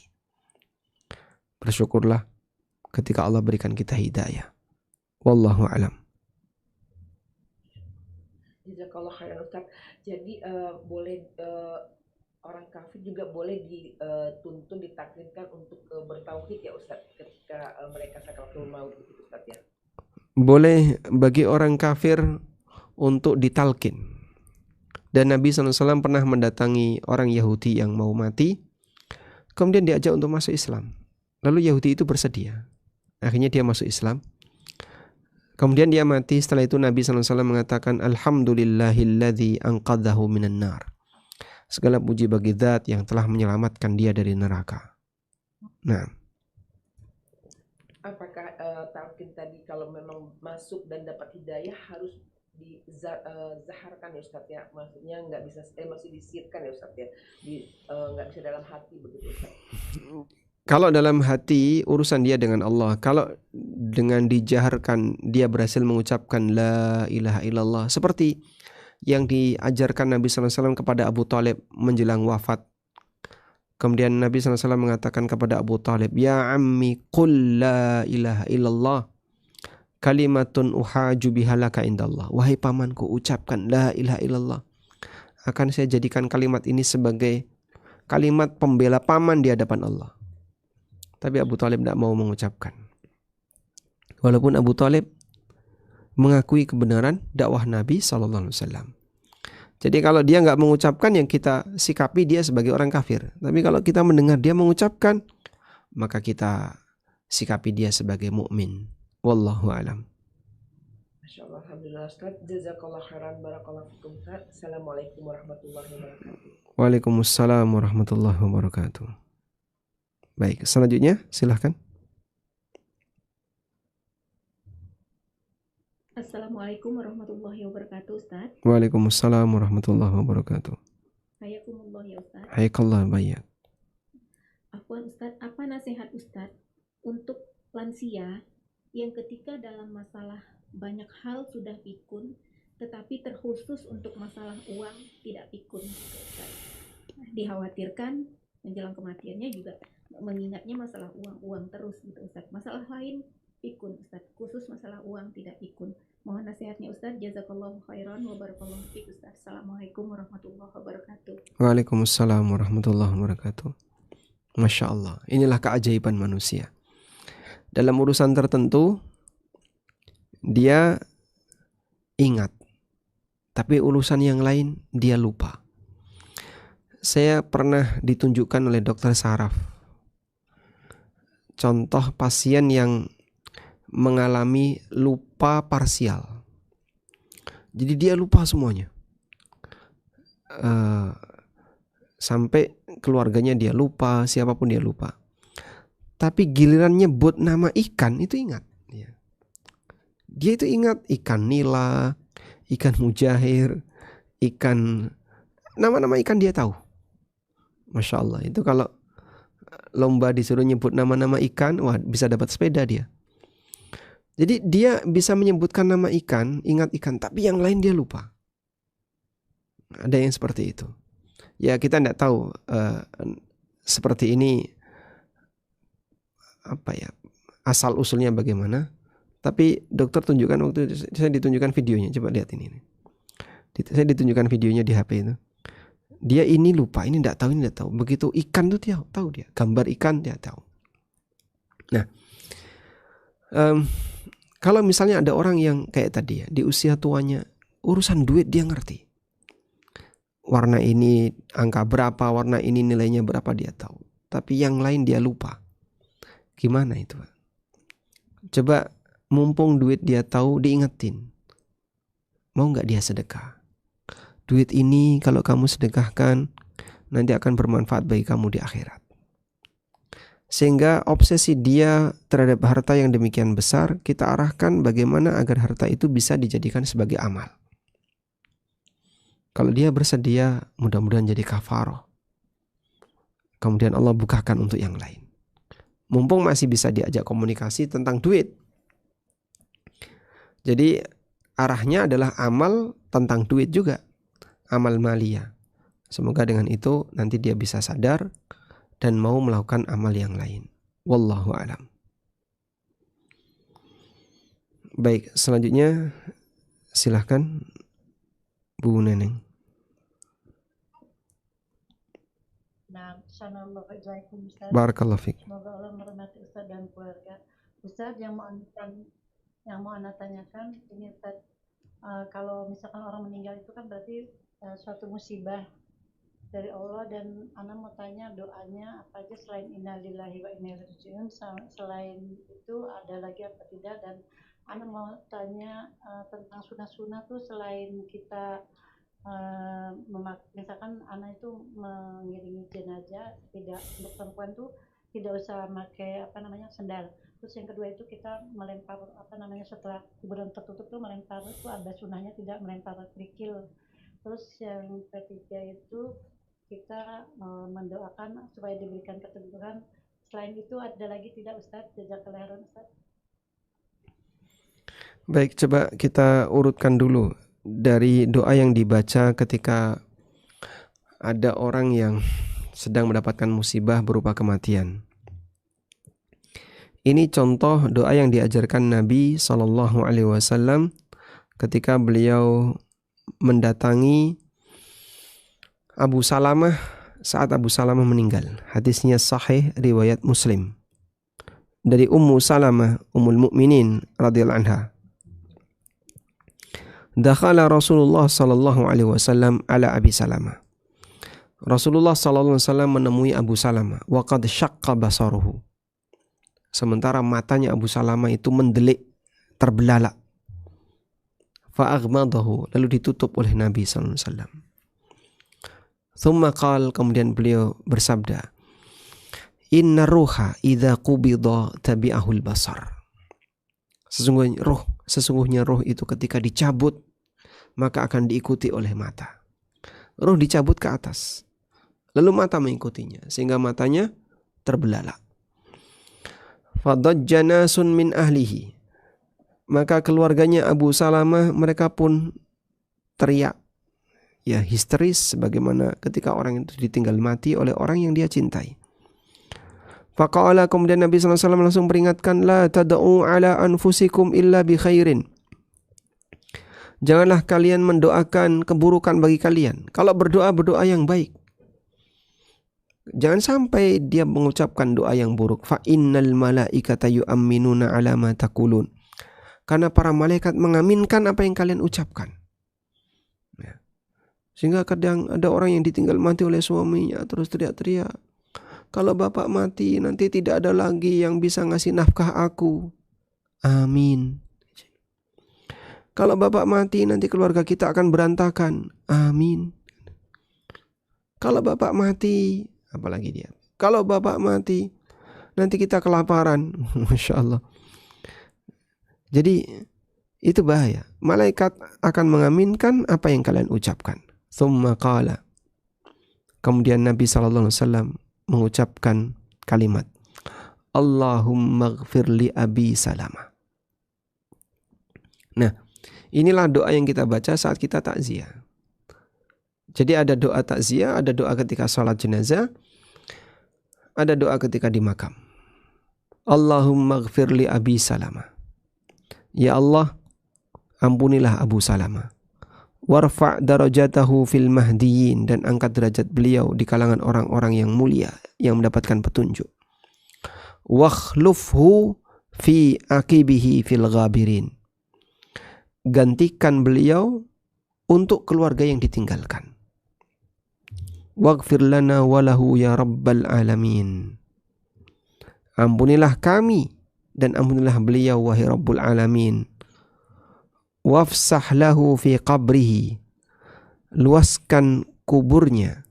Bersyukurlah ketika Allah berikan kita hidayah. Wallahu a'lam. Jazakallah khairan Ustaz. Jadi boleh orang kafir juga boleh dituntun, ditakdirkan untuk bertauhid ya Ustaz ketika mereka sakaratul maut itu Ustaz ya. Boleh bagi orang kafir untuk ditalkin. Dan Nabi SAW pernah mendatangi orang Yahudi yang mau mati, kemudian diajak untuk masuk Islam. Lalu Yahudi itu bersedia. Akhirnya dia masuk Islam. Kemudian dia mati. Setelah itu Nabi SAW mengatakan, Alhamdulillahilladzi anqadhahu minan nar. Segala puji bagi Zat yang telah menyelamatkan dia dari neraka. Nah, apakah talqin tadi kalau memang masuk dan dapat hidayah harus dizaharkan ya Ustaz ya? Maksudnya nggak bisa, masih disirkan ya Ustaz ya? Nggak bisa dalam hati begitu Ustaz? kalau dalam hati urusan dia dengan Allah. Kalau dengan dijaharkan dia berhasil mengucapkan la ilaha illallah, seperti yang diajarkan Nabi SAW kepada Abu Talib menjelang wafat. Kemudian Nabi SAW mengatakan kepada Abu Talib, Ya ammi qul la ilaha illallah kalimatun uhaju bihalaka indallah. Wahai pamanku, ucapkan la ilaha illallah. Akan saya jadikan kalimat ini sebagai kalimat pembela paman di hadapan Allah. Tapi Abu Talib tidak mau mengucapkan. Walaupun Abu Talib mengakui kebenaran dakwah Nabi SAW. Jadi kalau dia nggak mengucapkan, yang kita sikapi dia sebagai orang kafir. Tapi kalau kita mendengar dia mengucapkan, maka kita sikapi dia sebagai mukmin. Wallahu a'lam. Masya Allah, alhamdulillah Ustaz. Jazakallah khairan, barakallahu fikum Ustaz. Assalamualaikum warahmatullahi wabarakatuh. Waalaikumsalam warahmatullahi wabarakatuh. Baik, selanjutnya silahkan. Assalamualaikum warahmatullahi wabarakatuh, Ustaz. Waalaikumsalam warahmatullahi wabarakatuh. Hayakumullah ya Ustaz. Hayakallah bayak. Afwan Ustaz, apa nasihat Ustaz untuk lansia yang ketika dalam masalah banyak hal sudah pikun, tetapi terkhusus untuk masalah uang tidak pikun, Ustaz. Dikhawatirkan menjelang kematiannya juga mengingatnya masalah uang terus gitu Ustaz. Masalah lain pikun Ustaz, khusus masalah uang tidak pikun. Mohon nasihatnya Ustaz. Jazakallahu khairan wa barakallahu fiik Ustaz. Assalamualaikum warahmatullahi wabarakatuh. Waalaikumsalam warahmatullahi wabarakatuh. Masya Allah, inilah keajaiban manusia. Dalam urusan tertentu dia ingat, tapi urusan yang lain dia lupa. Saya pernah ditunjukkan oleh dokter saraf contoh pasien yang mengalami lupa parsial. Jadi dia lupa semuanya. Sampai keluarganya dia lupa, siapapun dia lupa. Tapi giliran nyebut nama ikan itu ingat. Dia itu ingat ikan nila, ikan mujair, ikan, nama-nama ikan dia tahu. Masya Allah, itu kalau lomba disuruh nyebut nama-nama ikan, wah bisa dapat sepeda dia. Jadi dia bisa menyebutkan nama ikan, ingat ikan, tapi yang lain dia lupa. Ada yang seperti itu. Ya kita tidak tahu seperti ini apa ya, asal usulnya bagaimana. Tapi dokter tunjukkan waktu itu, saya ditunjukkan videonya, coba lihat ini. Saya ditunjukkan videonya di HP itu. Dia ini lupa, ini tidak tahu, ini tidak tahu. Begitu ikan tuh dia tahu, dia gambar ikan dia tahu. Nah, kalau misalnya ada orang yang kayak tadi ya, di usia tuanya urusan duit dia ngerti. Warna ini angka berapa, warna ini nilainya berapa dia tahu. Tapi yang lain dia lupa. Gimana itu, Pak? Coba mumpung duit dia tahu, diingetin. Mau nggak dia sedekah? Duit ini kalau kamu sedekahkan nanti akan bermanfaat bagi kamu di akhirat. Sehingga obsesi dia terhadap harta yang demikian besar kita arahkan bagaimana agar harta itu bisa dijadikan sebagai amal. Kalau dia bersedia, mudah-mudahan jadi kafaroh. Kemudian Allah bukakan untuk yang lain. Mumpung masih bisa diajak komunikasi tentang duit. Jadi arahnya adalah amal tentang duit juga. Amal maliyah. Semoga dengan itu nanti dia bisa sadar dan mau melakukan amal yang lain. Wallahu a'lam. Baik, selanjutnya silahkan Bu Neneng. Nah, assalamualaikum Ustaz. Barakallahu fiik. Semoga Allah merahmati Ustaz dan keluarga. Ustaz, yang mau Anda tanyakan ini Ustaz, kalau misalkan orang meninggal itu kan berarti suatu musibah dari Allah, dan Ana mau tanya doanya apa aja selain innalillahi wa inna ilaihi raji'un, selain itu ada lagi apa tidak, dan Ana mau tanya tentang sunah-sunah tuh selain kita misalkan Ana itu mengiringi jenazah, tidak, untuk perempuan tuh tidak usah pakai sendal. Terus yang kedua itu kita melempar setelah kuburan tertutup tuh melempar, itu ada sunahnya tidak melempar kerikil. Terus yang ketiga itu kita mendoakan supaya diberikan keteguhan. Selain itu ada lagi tidak Ustadz? Jazakallahu khairan Ustadz. Baik, coba kita urutkan dulu dari doa yang dibaca ketika ada orang yang sedang mendapatkan musibah berupa kematian. Ini contoh doa yang diajarkan Nabi SAW ketika beliau mendatangi Abu Salamah saat Abu Salamah meninggal. Hadisnya sahih riwayat Muslim. Dari Ummu Salamah Ummul Mukminin radhiyallahu anha. Dakhala Rasulullah sallallahu alaihi wasallam ala Abi Salamah. Rasulullah sallallahu alaihi wasallam menemui Abu Salamah wa qad syaqqa basaruhu. Sementara matanya Abu Salamah itu mendelik, terbelalak. Fa aghmadahu, lalu ditutup oleh Nabi sallallahu alaihi wasallam. Thumma qal, kemudian beliau bersabda, Inna ruha idza qubida tabi'ahul basar. Sesungguhnya roh itu ketika dicabut maka akan diikuti oleh mata. Roh dicabut ke atas, lalu mata mengikutinya sehingga matanya terbelalak. Fadajja nasun min ahlihi, maka keluarganya Abu Salamah mereka pun teriak, ya histeris sebagaimana ketika orang itu ditinggal mati oleh orang yang dia cintai. Faqala, kemudian Nabi SAW langsung peringatkan, la tad'u ala anfusikum illa bi khairin. Janganlah kalian mendoakan keburukan bagi kalian. Kalau berdoa, berdoa yang baik. Jangan sampai dia mengucapkan doa yang buruk. Fa innal malaikata yu'minuna ala ma taqulun. Karena para malaikat mengaminkan apa yang kalian ucapkan. Ya. Sehingga kadang ada orang yang ditinggal mati oleh suaminya terus teriak-teriak, kalau bapak mati nanti tidak ada lagi yang bisa ngasih nafkah aku. Amin. Kalau bapak mati nanti keluarga kita akan berantakan. Amin. Kalau bapak mati, apalagi dia, kalau bapak mati nanti kita kelaparan. Masya Allah. Jadi itu bahaya. Malaikat akan mengaminkan apa yang kalian ucapkan. Thumma qala, kemudian Nabi SAW mengucapkan kalimat, Allahumma ghfir li Abi Salamah. Nah, inilah doa yang kita baca saat kita takziah. Jadi ada doa takziah, ada doa ketika sholat jenazah, ada doa ketika di makam. Allahumma ghfir li Abi Salamah. Ya Allah, ampunilah Abu Salamah. Warfa' darajatahu fil mahdiyin, dan angkat derajat beliau di kalangan orang-orang yang mulia yang mendapatkan petunjuk. Wakhlufhu fi aqibihi fil ghabirin. Gantikan beliau untuk keluarga yang ditinggalkan. Waghfir lana walahu ya rabbal alamin. Ampunilah kami dan ampunilah beliau wahai Rabbul Alamin. Wafsah lahu fi qabrihi, luaskan kuburnya.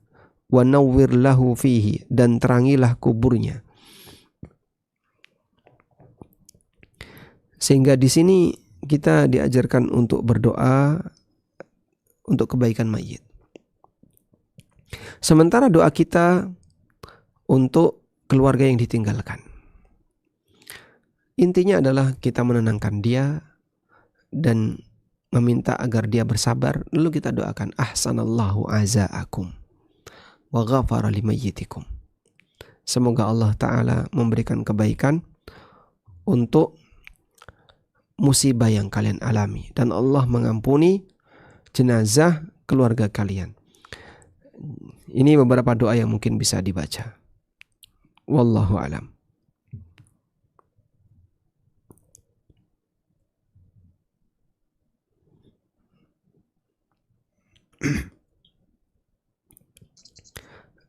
Wa nawwir lahu fihi, dan terangilah kuburnya. Sehingga di sini kita diajarkan untuk berdoa untuk kebaikan mayit. Sementara doa kita untuk keluarga yang ditinggalkan, intinya adalah kita menenangkan dia dan meminta agar dia bersabar. Lalu kita doakan, ahsanallahu azaakum wa ghafara limayyitikum. Semoga Allah Ta'ala memberikan kebaikan untuk musibah yang kalian alami, dan Allah mengampuni jenazah keluarga kalian. Ini beberapa doa yang mungkin bisa dibaca. Wallahu a'lam.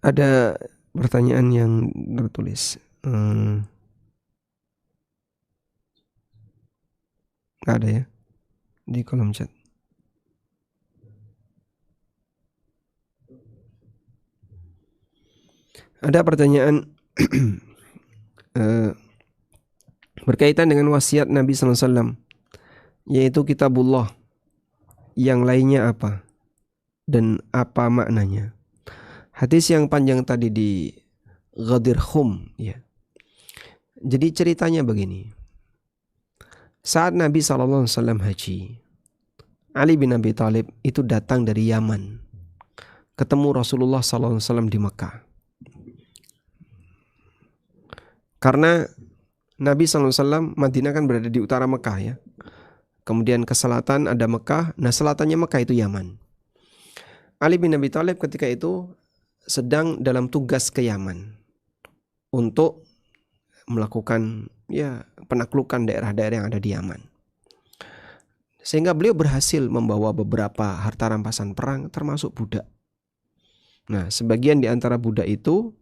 Ada pertanyaan yang tertulis. Nggak ada ya di kolom chat. Ada pertanyaan berkaitan dengan wasiat Nabi SAW, yaitu kitabullah. Yang lainnya apa dan apa maknanya? Hadis yang panjang tadi di Ghadir Khum, ya. Jadi ceritanya begini. Saat Nabi SAW haji, Ali bin Abi Thalib itu datang dari Yaman, ketemu Rasulullah SAW di Mekah. Karena Nabi SAW, Madinah kan berada di utara Mekah ya. Kemudian ke selatan ada Mekah. Nah, selatannya Mekah itu Yaman. Ali bin Abi Thalib ketika itu sedang dalam tugas ke Yaman untuk melakukan penaklukan daerah-daerah yang ada di Yaman. Sehingga beliau berhasil membawa beberapa harta rampasan perang termasuk budak. Nah, sebagian di antara budak itu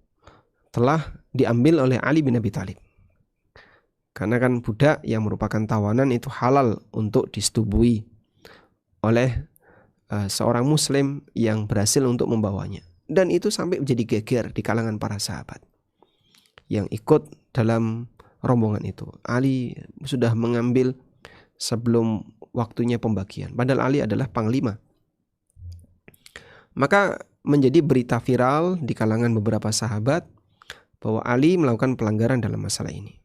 telah diambil oleh Ali bin Abi Thalib. Karena kan budak yang merupakan tawanan itu halal untuk disetubui oleh seorang muslim yang berhasil untuk membawanya. Dan itu sampai menjadi geger di kalangan para sahabat yang ikut dalam rombongan itu. Ali sudah mengambil sebelum waktunya pembagian. Padahal Ali adalah panglima. Maka menjadi berita viral di kalangan beberapa sahabat bahwa Ali melakukan pelanggaran dalam masalah ini.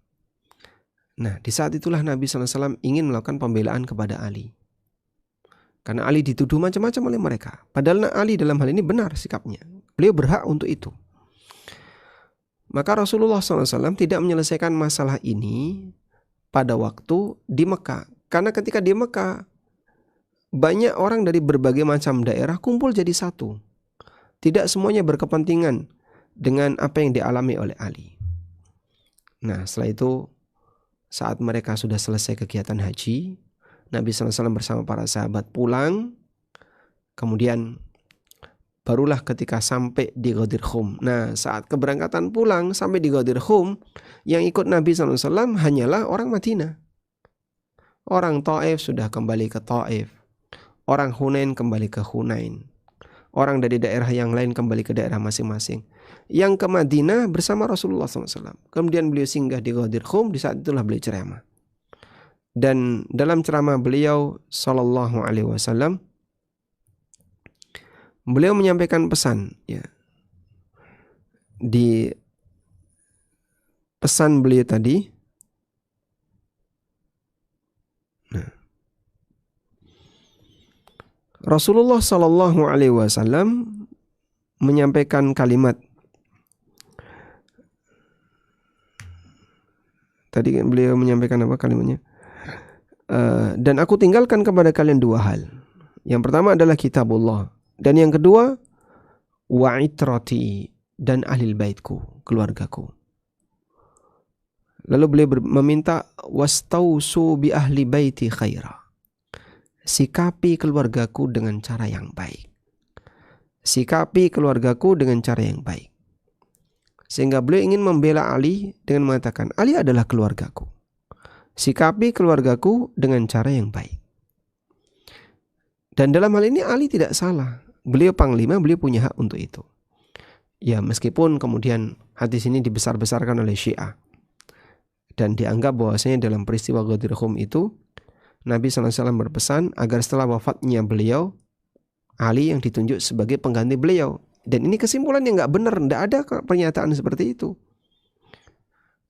Nah, di saat itulah Nabi SAW ingin melakukan pembelaan kepada Ali. Karena Ali dituduh macam-macam oleh mereka. Padahal Ali dalam hal ini benar sikapnya. Beliau berhak untuk itu. Maka Rasulullah SAW tidak menyelesaikan masalah ini pada waktu di Mekah. Karena ketika di Mekah, banyak orang dari berbagai macam daerah kumpul jadi satu. Tidak semuanya berkepentingan dengan apa yang dialami oleh Ali. Nah, setelah itu, saat mereka sudah selesai kegiatan haji, Nabi SAW bersama para sahabat pulang. Kemudian barulah ketika sampai di Ghadir Khum. Nah, saat keberangkatan pulang sampai di Ghadir Khum, yang ikut Nabi SAW hanyalah orang Madinah. Orang Taif sudah kembali ke Taif. Orang Hunain kembali ke Hunain. Orang dari daerah yang lain kembali ke daerah masing-masing. Yang ke Madinah bersama Rasulullah SAW. Kemudian beliau singgah di Ghadir Khum. Di saat itulah beliau ceramah. Dan dalam ceramah beliau Sallallahu Alaihi Wasallam, beliau menyampaikan pesan, ya. Di pesan beliau tadi, nah, Rasulullah Sallallahu Alaihi Wasallam menyampaikan kalimat. Tadi beliau menyampaikan apa kalimatnya? Dan aku tinggalkan kepada kalian dua hal. Yang pertama adalah kitabullah. Dan yang kedua, wa'itrati, dan ahlil baitku, keluargaku. Lalu beliau meminta, wastausu bi ahli baiti khaira. Sikapi keluargaku dengan cara yang baik. Sikapi keluargaku dengan cara yang baik. Sehingga beliau ingin membela Ali dengan mengatakan, Ali adalah keluargaku. Sikapi keluargaku dengan cara yang baik. Dan dalam hal ini Ali tidak salah. Beliau panglima, beliau punya hak untuk itu. Ya, meskipun kemudian hadis ini dibesar-besarkan oleh Syiah. Dan dianggap bahwasanya dalam peristiwa Ghadir Khum itu, Nabi SAW berpesan agar setelah wafatnya beliau, Ali yang ditunjuk sebagai pengganti beliau. Dan ini kesimpulan yang nggak benar, tidak ada pernyataan seperti itu.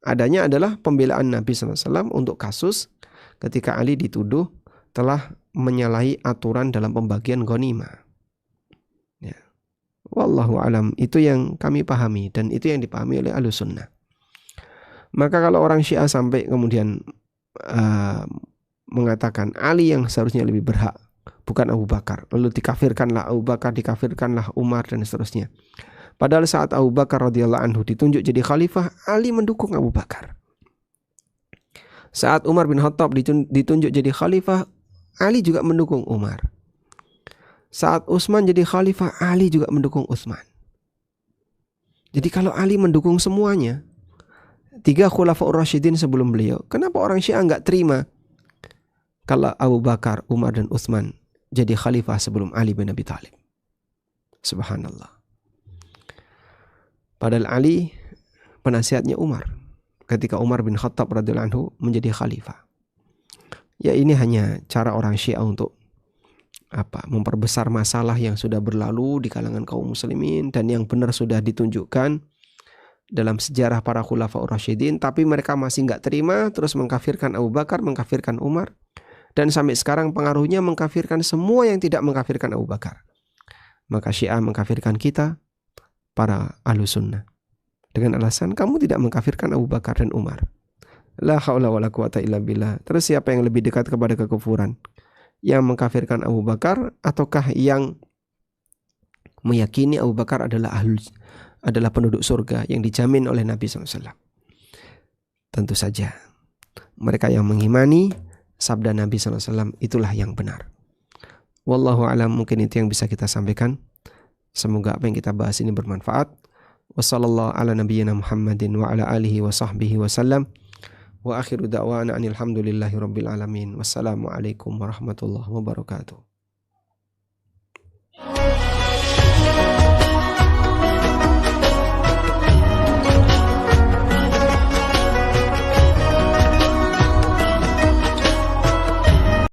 Adanya adalah pembelaan Nabi SAW untuk kasus ketika Ali dituduh telah menyalahi aturan dalam pembagian ghanimah. Ya. Wallahu alam, itu yang kami pahami dan itu yang dipahami oleh Ahlussunnah. Maka kalau orang Syiah sampai kemudian mengatakan Ali yang seharusnya lebih berhak, bukan Abu Bakar, lalu dikafirkanlah Abu Bakar, dikafirkanlah Umar dan seterusnya. Padahal saat Abu Bakar radhiyallahu anhu ditunjuk jadi khalifah, Ali mendukung Abu Bakar. Saat Umar bin Khattab ditunjuk jadi khalifah, Ali juga mendukung Umar. Saat Utsman jadi khalifah, Ali juga mendukung Utsman. Jadi kalau Ali mendukung semuanya, 3 khulafaur rasyidin sebelum beliau, kenapa orang Syiah enggak terima kalau Abu Bakar, Umar dan Utsman jadi khalifah sebelum Ali bin Abi Thalib? Subhanallah. Padahal Ali penasihatnya Umar ketika Umar bin Khattab radhiyallahu anhu menjadi khalifah. Ya, ini hanya cara orang Syiah untuk memperbesar masalah yang sudah berlalu di kalangan kaum muslimin dan yang benar sudah ditunjukkan dalam sejarah para khulafaur rasyidin, tapi mereka masih nggak terima, terus mengkafirkan Abu Bakar, mengkafirkan Umar, dan sampai sekarang pengaruhnya mengkafirkan semua yang tidak mengkafirkan Abu Bakar. Maka Syiah mengkafirkan kita, para Ahlussunnah, dengan alasan kamu tidak mengkafirkan Abu Bakar dan Umar. La haula wala quwata illa billah. Terus siapa yang lebih dekat kepada kekufuran? Yang mengkafirkan Abu Bakar ataukah yang meyakini Abu Bakar adalah penduduk surga yang dijamin oleh Nabi SAW? Tentu saja mereka yang mengimani sabda Nabi SAW itulah yang benar. Wallahu alam, mungkin itu yang bisa kita sampaikan. Semoga apa yang kita bahas ini bermanfaat. Wassallallahu ala nabiyyina Muhammadin wa ala alihi wa sahbihi wasallam. Wa akhiru da'wana anil hamdulillahi rabbil alamin. Wassalamualaikum warahmatullahi wabarakatuh.